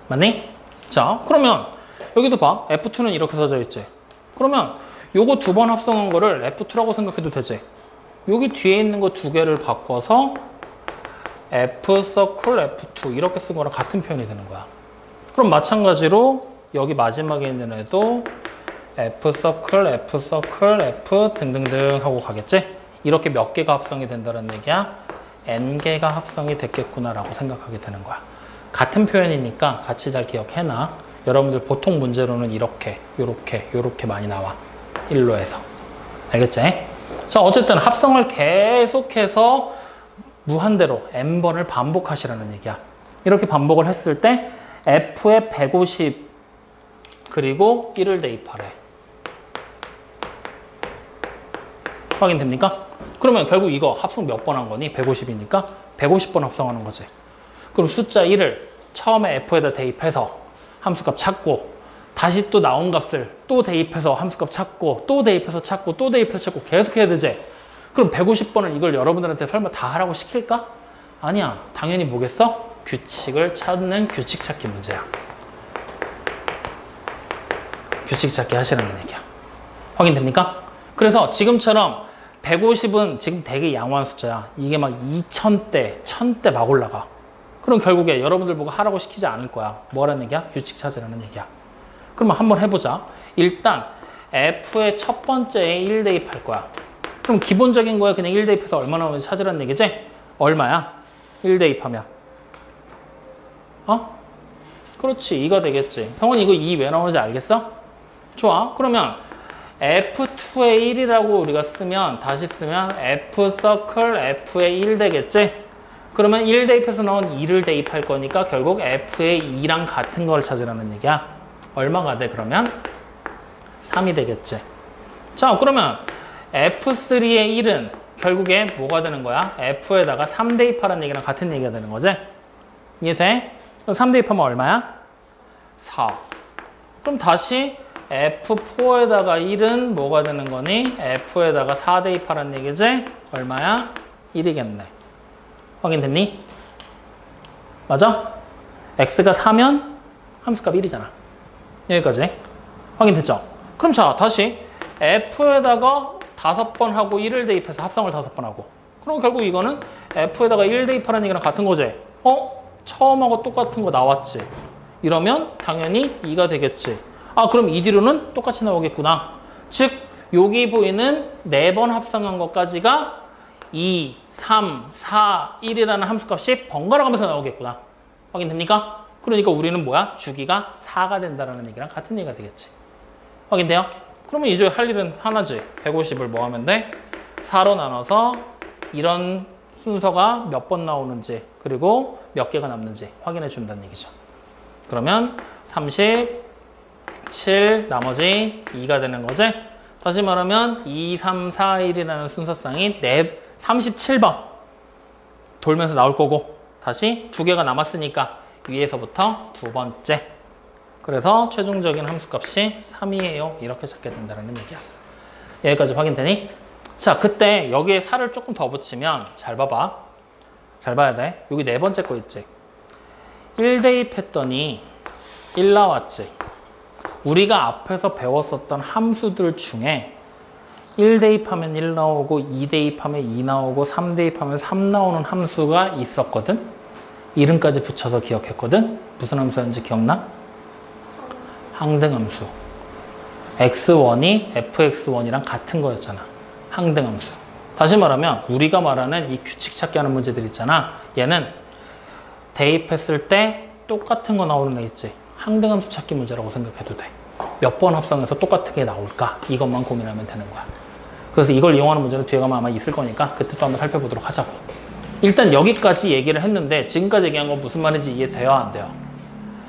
맞니? 자, 그러면 여기도 봐. F2는 이렇게 써져 있지. 그러면 요거 두 번 합성한 거를 F2라고 생각해도 되지. 여기 뒤에 있는 거 두 개를 바꿔서 F 서클 F2 이렇게 쓴 거랑 같은 표현이 되는 거야. 그럼 마찬가지로 여기 마지막에 있는 애도 F 서클 F 등등등 하고 가겠지? 이렇게 몇 개가 합성이 된다는 얘기야. N개가 합성이 됐겠구나라고 생각하게 되는 거야. 같은 표현이니까 같이 잘 기억해놔. 여러분들 보통 문제로는 이렇게, 요렇게 많이 나와. 1로에서. 알겠지? 자, 어쨌든 합성을 계속해서 무한대로 N번을 반복하시라는 얘기야. 이렇게 반복을 했을 때 F에 150 그리고 1을 대입하래. 확인됩니까? 그러면 결국 이거 합성 몇 번 한 거니? 150이니까 150번 합성하는 거지. 그럼 숫자 1을 처음에 F에다 대입해서 함수값 찾고 다시 또 나온 값을 또 대입해서 함수값 찾고 또 대입해서 찾고 또 대입해서 찾고 계속 해야 되지. 그럼 150번을 이걸 여러분들한테 설마 다 하라고 시킬까? 아니야. 당연히 뭐겠어? 규칙을 찾는 규칙 찾기 문제야. 규칙 찾기 하시라는 얘기야. 확인됩니까? 그래서 지금처럼 150은 지금 되게 양호한 숫자야. 이게 막 2000대, 1000대 막 올라가. 그럼 결국에 여러분들 보고 하라고 시키지 않을 거야. 뭐라는 얘기야? 규칙 찾으라는 얘기야. 그러면 한번 해보자. 일단 F의 첫 번째에 1 대입할 거야. 그럼 기본적인 거에 그냥 1 대입해서 얼마 나오는지 찾으라는 얘기지? 얼마야? 1 대입하면. 그렇지. 2가 되겠지. 성훈이 이거 2 왜 나오는지 알겠어? 좋아. 그러면 F2의 1이라고 우리가 쓰면 다시 쓰면 F 서클 F의 1 되겠지? 그러면 1 대입해서 나온 2를 대입할 거니까 결국 F의 2랑 같은 걸 찾으라는 얘기야. 얼마가 돼 그러면? 3이 되겠지. 자, 그러면 F3의 1은 결국에 뭐가 되는 거야? F에다가 3 대입하라는 얘기랑 같은 얘기가 되는 거지? 이해돼? 그럼 3 대입하면 얼마야? 4. 그럼 다시 F4에다가 1은 뭐가 되는 거니? F에다가 4 대입하라는 얘기지? 얼마야? 1이겠네. 확인됐니? 맞아? X가 4면 함수값 1이잖아. 여기까지. 확인됐죠? 그럼 자, 다시 F에다가 5번 하고 1을 대입해서 합성을 5번 하고. 그럼 결국 이거는 F에다가 1 대입하라는 얘기랑 같은 거지? 처음하고 똑같은 거 나왔지? 이러면 당연히 2가 되겠지. 그럼 이 뒤로는 똑같이 나오겠구나. 즉, 여기 보이는 4번 합성한 것까지가 2, 3, 4, 1이라는 함수값이 번갈아 가면서 나오겠구나. 확인됩니까? 그러니까 우리는 뭐야? 주기가 4가 된다는 얘기랑 같은 얘기가 되겠지. 확인돼요? 그러면 이제 할 일은 하나지. 150을 뭐 하면 돼? 4로 나눠서 이런 순서가 몇 번 나오는지 그리고 몇 개가 남는지 확인해 준다는 얘기죠. 그러면 37 나머지 2가 되는 거지. 다시 말하면 2, 3, 4, 1이라는 순서상이 37번 돌면서 나올 거고 다시 2개가 남았으니까 위에서부터 두 번째. 그래서 최종적인 함수값이 3이에요. 이렇게 찾게 된다는 얘기야. 여기까지 확인되니? 자, 그때 여기에 4를 조금 더 붙이면 잘 봐봐. 잘 봐야 돼. 여기 네 번째 거 있지. 1 대입했더니 1 나왔지. 우리가 앞에서 배웠었던 함수들 중에 1 대입하면 1 나오고 2 대입하면 2 나오고 3 대입하면 3 나오는 함수가 있었거든. 이름까지 붙여서 기억했거든. 무슨 함수였는지 기억나? 항등함수. x1이 fx1이랑 같은 거였잖아. 항등함수. 다시 말하면 우리가 말하는 이 규칙 찾기 하는 문제들 있잖아. 얘는 대입했을 때 똑같은 거 나오는 애 있지. 항등함수 찾기 문제라고 생각해도 돼. 몇 번 합성해서 똑같은 게 나올까? 이것만 고민하면 되는 거야. 그래서 이걸 이용하는 문제는 뒤에 가면 아마 있을 거니까 그때 또 한번 살펴보도록 하자고. 일단 여기까지 얘기를 했는데 지금까지 얘기한 건 무슨 말인지 이해돼요? 안 돼요?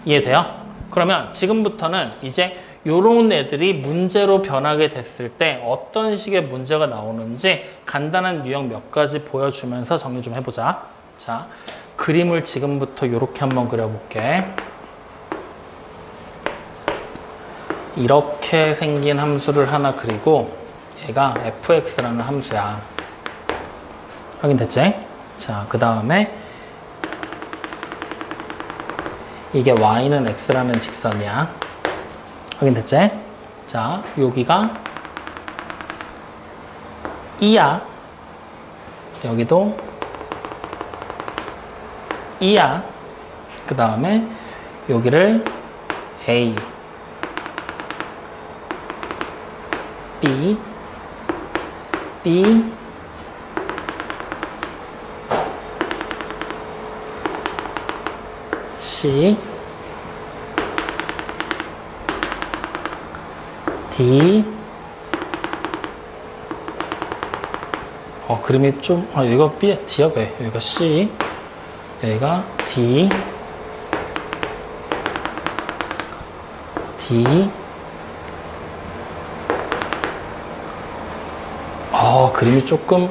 이해돼요? 그러면 지금부터는 이제 요런 애들이 문제로 변하게 됐을 때 어떤 식의 문제가 나오는지 간단한 유형 몇 가지 보여주면서 정리 좀 해보자. 자, 그림을 지금부터 이렇게 한번 그려볼게. 이렇게 생긴 함수를 하나 그리고 얘가 fx라는 함수야. 확인됐지? 자, 그 다음에 이게 y는 x라는 직선이야. 확인됐지? 자, 여기가 2야. 여기도 2야. 그 다음에 여기를 A, B, B, C, D, 그림이 좀, 여기가 B, D야, 왜? 여기가 C, 여기가 D, D, 그림이 조금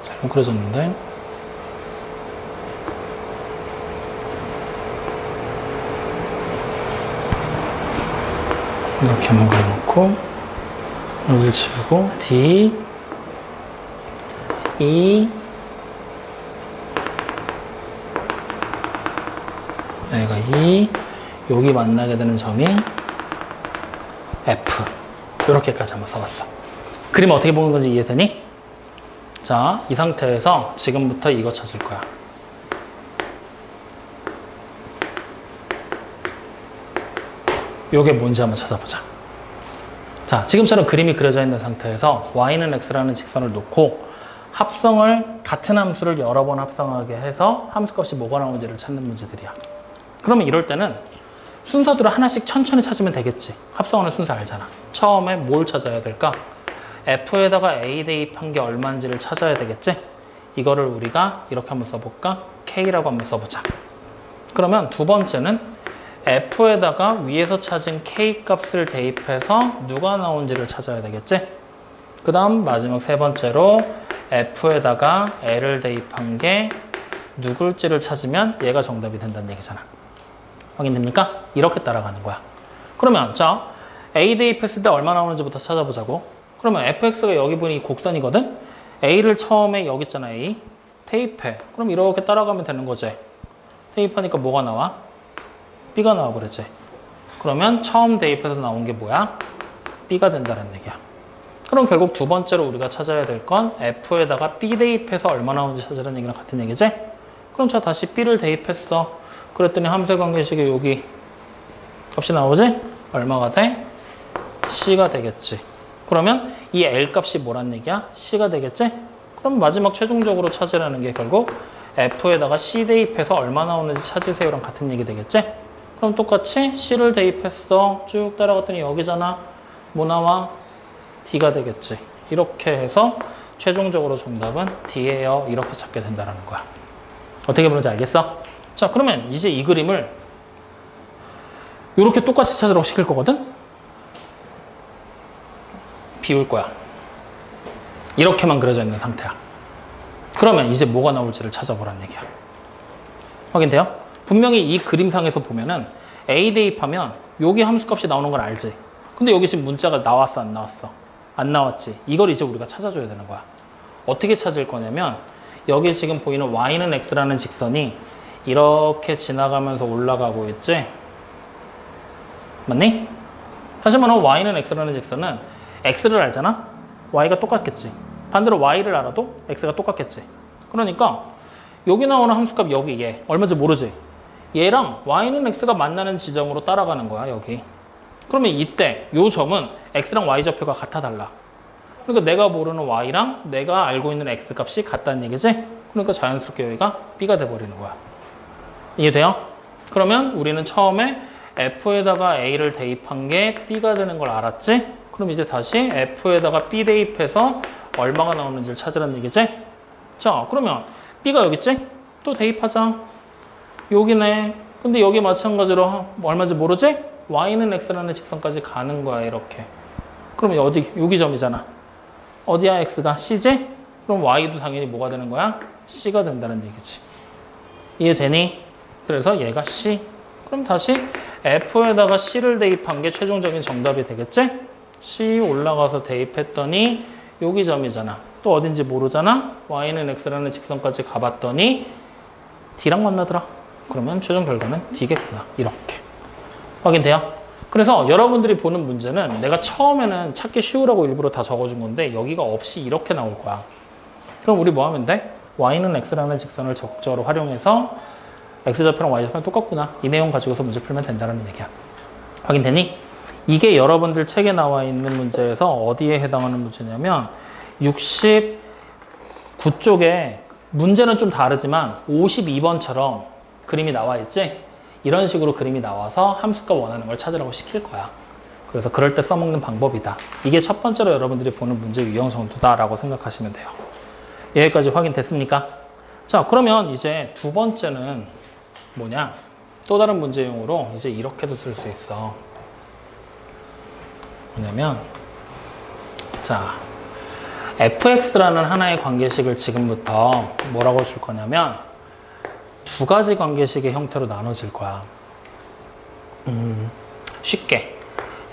잘못 그려졌는데. 이렇게 한번 그려놓고, 여기를 지우고, D, E, 여기가 E, 여기 만나게 되는 점이 F. 이렇게까지 한번 써봤어. 그림 어떻게 보는 건지 이해되니? 자, 이 상태에서 지금부터 이거 찾을 거야. 요게 뭔지 한번 찾아보자. 자, 지금처럼 그림이 그려져 있는 상태에서 y는 x라는 직선을 놓고 합성을, 같은 함수를 여러 번 합성하게 해서 함수값이 뭐가 나오는지를 찾는 문제들이야. 그러면 이럴 때는 순서대로 하나씩 천천히 찾으면 되겠지. 합성하는 순서 알잖아. 처음에 뭘 찾아야 될까? f에다가 a 대입한 게 얼마인지를 찾아야 되겠지? 이거를 우리가 이렇게 한번 써볼까? k라고 한번 써보자. 그러면 두 번째는 f에다가 위에서 찾은 k 값을 대입해서 누가 나온지를 찾아야 되겠지? 그 다음 마지막 세 번째로 f에다가 l을 대입한 게 누굴지를 찾으면 얘가 정답이 된다는 얘기잖아. 확인됩니까? 이렇게 따라가는 거야. 그러면 자, a 대입했을 때 얼마 나오는지부터 찾아보자고. 그러면 fx가 여기 보니 곡선이거든? a를 처음에 여기 있잖아, a. 대입해. 그럼 이렇게 따라가면 되는 거지. 대입하니까 뭐가 나와? b가 나와 그랬지. 그러면 처음 대입해서 나온 게 뭐야? b가 된다는 얘기야. 그럼 결국 두 번째로 우리가 찾아야 될 건 f에다가 b 대입해서 얼마 나오는지 찾으라는 얘기랑 같은 얘기지? 그럼 자, 다시 b를 대입했어. 그랬더니 함수의 관계식에 여기 값이 나오지? 얼마가 돼? c가 되겠지. 그러면 이 L 값이 뭐란 얘기야? C가 되겠지? 그럼 마지막 최종적으로 찾으라는 게 결국 F에다가 C 대입해서 얼마 나오는지 찾으세요랑 같은 얘기 되겠지? 그럼 똑같이 C를 대입했어. 쭉 따라갔더니 여기잖아. 뭐 나와? D가 되겠지. 이렇게 해서 최종적으로 정답은 D예요. 이렇게 찾게 된다는 거야. 어떻게 보는지 알겠어? 자, 그러면 이제 이 그림을 이렇게 똑같이 찾으라고 시킬 거거든? 비울 거야. 이렇게만 그려져 있는 상태야. 그러면 이제 뭐가 나올지를 찾아보란 얘기야. 확인돼요? 분명히 이 그림상에서 보면은 A 대입하면 여기 함수값이 나오는 걸 알지? 근데 여기 지금 문자가 나왔어, 안 나왔어? 안 나왔지? 이걸 이제 우리가 찾아줘야 되는 거야. 어떻게 찾을 거냐면 여기 지금 보이는 y는 x라는 직선이 이렇게 지나가면서 올라가고 있지? 맞니? 다시 말하면 y는 x라는 직선은 x를 알잖아? y가 똑같겠지. 반대로 y를 알아도 x가 똑같겠지. 그러니까 여기 나오는 함수값 여기 얘 얼마인지 모르지? 얘랑 y는 x가 만나는 지점으로 따라가는 거야 여기. 그러면 이때 요 점은 x랑 y 좌표가 같아 달라. 그러니까 내가 모르는 y랑 내가 알고 있는 x 값이 같다는 얘기지? 그러니까 자연스럽게 여기가 b가 돼버리는 거야. 이해돼요? 그러면 우리는 처음에 f에다가 a를 대입한 게 b가 되는 걸 알았지? 그럼 이제 다시 f에다가 b 대입해서 얼마가 나오는지를 찾으라는 얘기지? 자, 그러면 b가 여기 있지? 또 대입하자. 여기네. 근데 여기 마찬가지로 얼마인지 모르지? y는 x라는 직선까지 가는 거야 이렇게. 그러면 어디? 여기 점이잖아. 어디야 x가? c지? 그럼 y도 당연히 뭐가 되는 거야? c가 된다는 얘기지. 이해되니? 그래서 얘가 c. 그럼 다시 f에다가 c를 대입한 게 최종적인 정답이 되겠지? c 올라가서 대입했더니 여기 점이잖아. 또 어딘지 모르잖아? y는 x라는 직선까지 가봤더니 d랑 만나더라. 그러면 최종 결과는 D겠구나. 이렇게. 확인돼요? 그래서 여러분들이 보는 문제는 내가 처음에는 찾기 쉬우라고 일부러 다 적어준 건데 여기가 없이 이렇게 나올 거야. 그럼 우리 뭐 하면 돼? y는 x라는 직선을 적절히 활용해서 x좌표랑 y좌표랑 똑같구나. 이 내용 가지고서 문제 풀면 된다는 얘기야. 확인되니? 이게 여러분들 책에 나와 있는 문제에서 어디에 해당하는 문제냐면 69쪽에 문제는 좀 다르지만 52번처럼 그림이 나와 있지? 이런 식으로 그림이 나와서 함수값 원하는 걸 찾으라고 시킬 거야. 그래서 그럴 때 써먹는 방법이다. 이게 첫 번째로 여러분들이 보는 문제 유형 정도다라고 생각하시면 돼요. 여기까지 확인됐습니까? 자, 그러면 이제 두 번째는 뭐냐? 또 다른 문제용으로 이제 이렇게도 쓸 수 있어. 뭐냐면 자, fx라는 하나의 관계식을 지금부터 뭐라고 줄 거냐면 두 가지 관계식의 형태로 나눠질 거야. 쉽게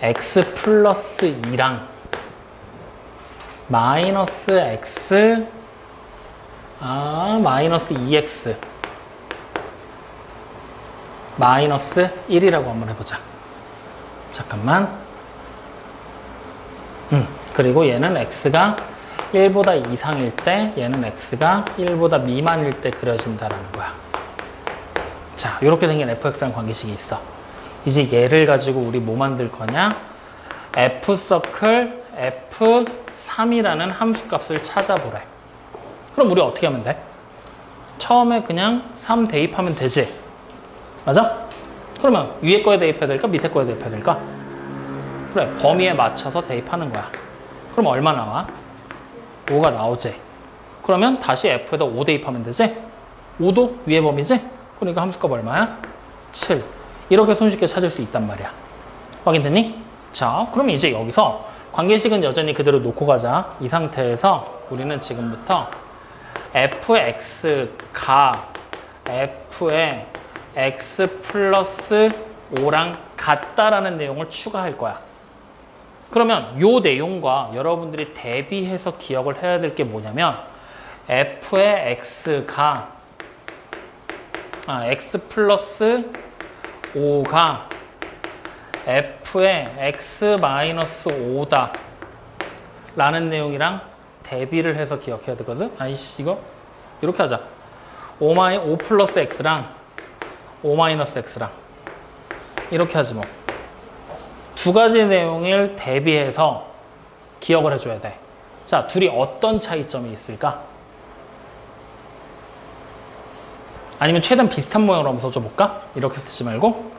x 플러스 2랑 마이너스 x 마이너스 2x 마이너스 1이라고 한번 해보자. 잠깐만. 그리고 얘는 x가 1보다 이상일 때 얘는 x가 1보다 미만일 때 그려진다라는 거야. 자, 이렇게 생긴 fx라는 관계식이 있어. 이제 얘를 가지고 우리 뭐 만들 거냐? f서클 f3이라는 함수값을 찾아보래. 그럼 우리 어떻게 하면 돼? 처음에 그냥 3 대입하면 되지. 맞아? 그러면 위에 거에 대입해야 될까? 밑에 거에 대입해야 될까? 그래, 범위에 맞춰서 대입하는 거야. 그럼 얼마 나와? 5가 나오지. 그러면 다시 f에다 5 대입하면 되지? 5도 위에 범위지? 그러니까 함수값 얼마야? 7. 이렇게 손쉽게 찾을 수 있단 말이야. 확인됐니? 자, 그럼 이제 여기서 관계식은 여전히 그대로 놓고 가자. 이 상태에서 우리는 지금부터 fx가 f의 x 플러스 5랑 같다라는 내용을 추가할 거야. 그러면 이 내용과 여러분들이 대비해서 기억을 해야 될 게 뭐냐면 f의 x가 x 플러스 5가 f의 x 마이너스 5다 라는 내용이랑 대비를 해서 기억해야 되거든. 아이씨, 이거 이렇게 하자. 5 플러스 x랑 5 마이너스 x랑 이렇게 하지 뭐. 두 가지 내용을 대비해서 기억을 해줘야 돼. 자, 둘이 어떤 차이점이 있을까? 아니면 최대한 비슷한 모양으로 한번 써줘볼까? 이렇게 쓰지 말고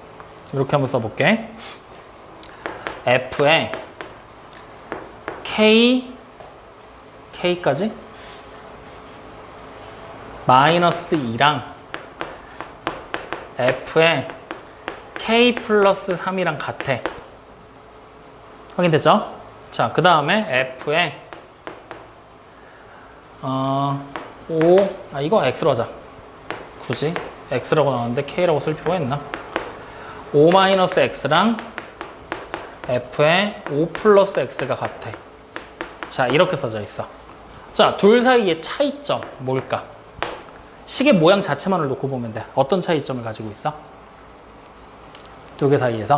이렇게 한번 써볼게. f의 k까지 마이너스 2랑 f의 k 플러스 3이랑 같아. 확인됐죠? 자, 그 다음에 f의 이거 x로 하자. 굳이 x라고 나왔는데 k라고 쓸 필요가 있나? 5-x랑 f의 5 플러스 x가 같아. 자, 이렇게 써져 있어. 자, 둘 사이의 차이점 뭘까? 식의 모양 자체만을 놓고 보면 돼. 어떤 차이점을 가지고 있어? 두 개 사이에서.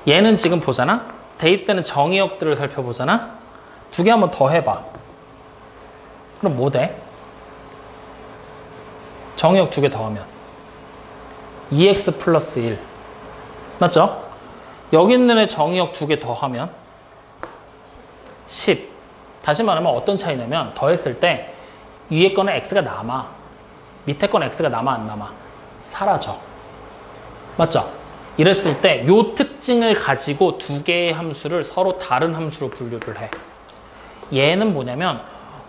얘는 지금 보잖아? 대입되는 정의역들을 살펴보잖아? 두 개 한번 더 해봐. 그럼 뭐 돼? 정의역 두 개 더하면 2x 플러스 1 맞죠? 여기 있는 애 정의역 두 개 더하면 10. 다시 말하면 어떤 차이냐면 더했을 때 위에 거는 x가 남아. 밑에 거는 x가 남아 안 남아? 사라져. 맞죠? 이랬을 때 이 특징을 가지고 두 개의 함수를 서로 다른 함수로 분류를 해. 얘는 뭐냐면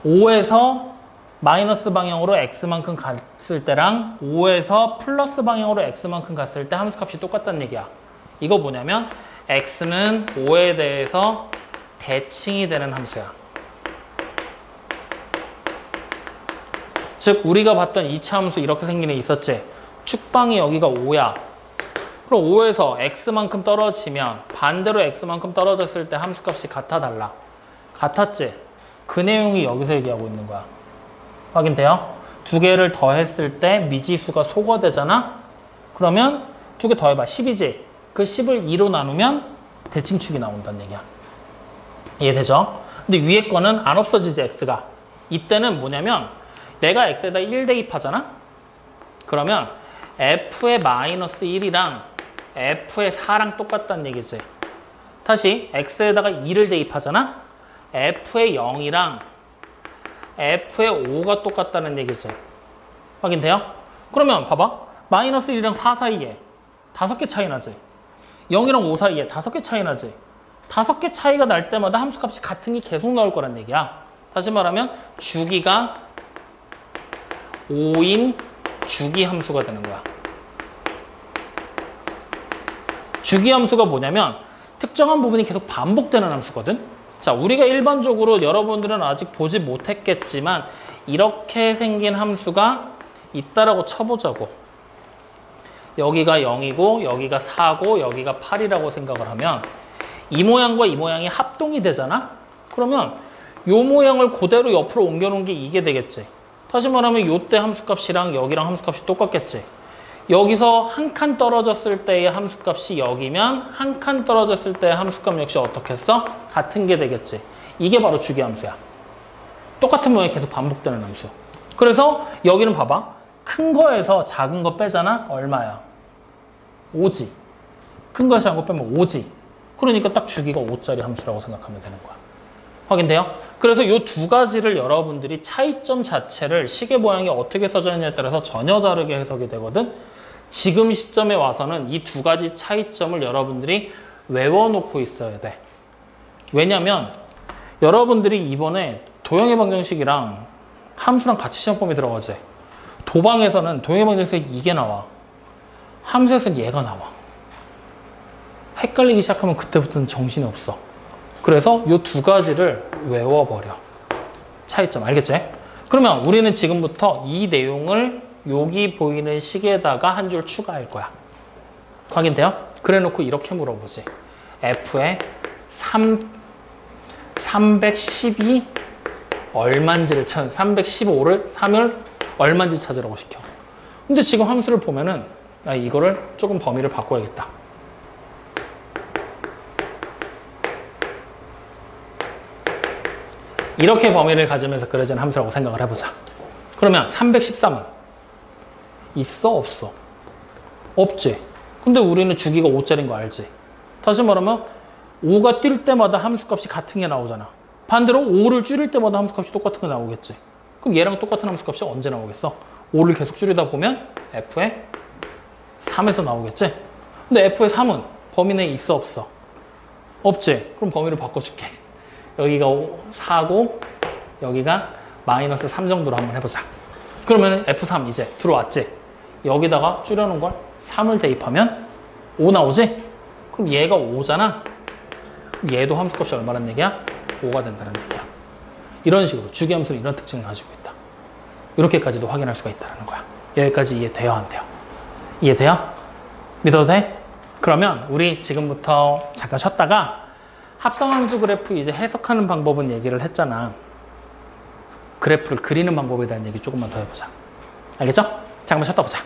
5에서 마이너스 방향으로 x만큼 갔을 때랑 5에서 플러스 방향으로 x만큼 갔을 때 함수값이 똑같다는 얘기야. 이거 뭐냐면 x는 5에 대해서 대칭이 되는 함수야. 즉 우리가 봤던 2차 함수 이렇게 생긴 애 있었지? 축방이 여기가 5야. 그럼 5에서 x만큼 떨어지면 반대로 x만큼 떨어졌을 때 함수값이 같아 달라? 같았지? 그 내용이 여기서 얘기하고 있는 거야. 확인돼요? 두 개를 더했을 때 미지수가 소거되잖아? 그러면 두 개 더해봐. 10이지? 그 10을 2로 나누면 대칭축이 나온다는 얘기야. 이해되죠? 근데 위에 거는 안 없어지지, x가. 이때는 뭐냐면 내가 x에다 1 대입하잖아? 그러면 f의 마이너스 1이랑 f의 4랑 똑같다는 얘기지. 다시 x에다가 2를 대입하잖아? f의 0이랑 f의 5가 똑같다는 얘기지. 확인돼요? 그러면 봐봐. 마이너스 1이랑 4 사이에 5개 차이 나지. 0이랑 5 사이에 5개 차이 나지. 5개 차이가 날 때마다 함수값이 같은 게 계속 나올 거란 얘기야. 다시 말하면 주기가 5인 주기 함수가 되는 거야. 주기 함수가 뭐냐면 특정한 부분이 계속 반복되는 함수거든. 자, 우리가 일반적으로 여러분들은 아직 보지 못했겠지만 이렇게 생긴 함수가 있다라고 쳐보자고. 여기가 0이고 여기가 4고 여기가 8이라고 생각을 하면 이 모양과 이 모양이 합동이 되잖아? 그러면 이 모양을 그대로 옆으로 옮겨놓은 게 이게 되겠지. 다시 말하면 이때 함수값이랑 여기랑 함수값이 똑같겠지. 여기서 한 칸 떨어졌을 때의 함수값이 여기면 한 칸 떨어졌을 때의 함수값 역시 어떻게 했어? 같은 게 되겠지. 이게 바로 주기함수야. 똑같은 모양이 계속 반복되는 함수. 그래서 여기는 봐봐. 큰 거에서 작은 거 빼잖아? 얼마야? 5지. 큰 거에서 작은 거 빼면 5지. 그러니까 딱 주기가 5짜리 함수라고 생각하면 되는 거야. 확인돼요? 그래서 이 두 가지를 여러분들이 차이점 자체를 시계 모양이 어떻게 써져 있냐에 따라서 전혀 다르게 해석이 되거든. 지금 시점에 와서는 이 두 가지 차이점을 여러분들이 외워놓고 있어야 돼. 왜냐면 여러분들이 이번에 도형의 방정식이랑 함수랑 같이 시험 범위 들어가지. 도방에서는 도형의 방정식에 이게 나와. 함수에서는 얘가 나와. 헷갈리기 시작하면 그때부터는 정신이 없어. 그래서 이 두 가지를 외워버려. 차이점 알겠지? 그러면 우리는 지금부터 이 내용을 여기 보이는 식에다가 한 줄 추가할 거야. 확인돼요? 그래 놓고 이렇게 물어보지. f의 312 얼만지를 315를 3을 얼만지 찾으라고 시켜. 근데 지금 함수를 보면은 이거를 조금 범위를 바꿔야겠다. 이렇게 범위를 가지면서 그려진 함수라고 생각을 해보자. 그러면 313은 있어? 없어? 없지. 근데 우리는 주기가 5짜리인 거 알지? 다시 말하면 5가 뛸 때마다 함수값이 같은 게 나오잖아. 반대로 5를 줄일 때마다 함수값이 똑같은 게 나오겠지. 그럼 얘랑 똑같은 함수값이 언제 나오겠어? 5를 계속 줄이다 보면 f의 3에서 나오겠지? 근데 f의 3은 범위 내에 있어? 없어? 없지. 그럼 범위를 바꿔줄게. 여기가 4고 여기가 마이너스 3 정도로 한번 해보자. 그러면 F3 이제 들어왔지? 여기다가 줄여놓은 걸 3을 대입하면 5 나오지? 그럼 얘가 5잖아? 얘도 함수값이 얼마란 얘기야? 5가 된다는 얘기야. 이런 식으로 주기함수는 이런 특징을 가지고 있다. 이렇게까지도 확인할 수가 있다는 거야. 여기까지 이해돼요? 안 돼요? 이해돼요? 믿어도 돼? 그러면 우리 지금부터 잠깐 쉬었다가 합성함수 그래프 이제 해석하는 방법은 얘기를 했잖아. 그래프를 그리는 방법에 대한 얘기 조금만 더 해보자. 알겠죠? 잠깐만 쉬었다 보자.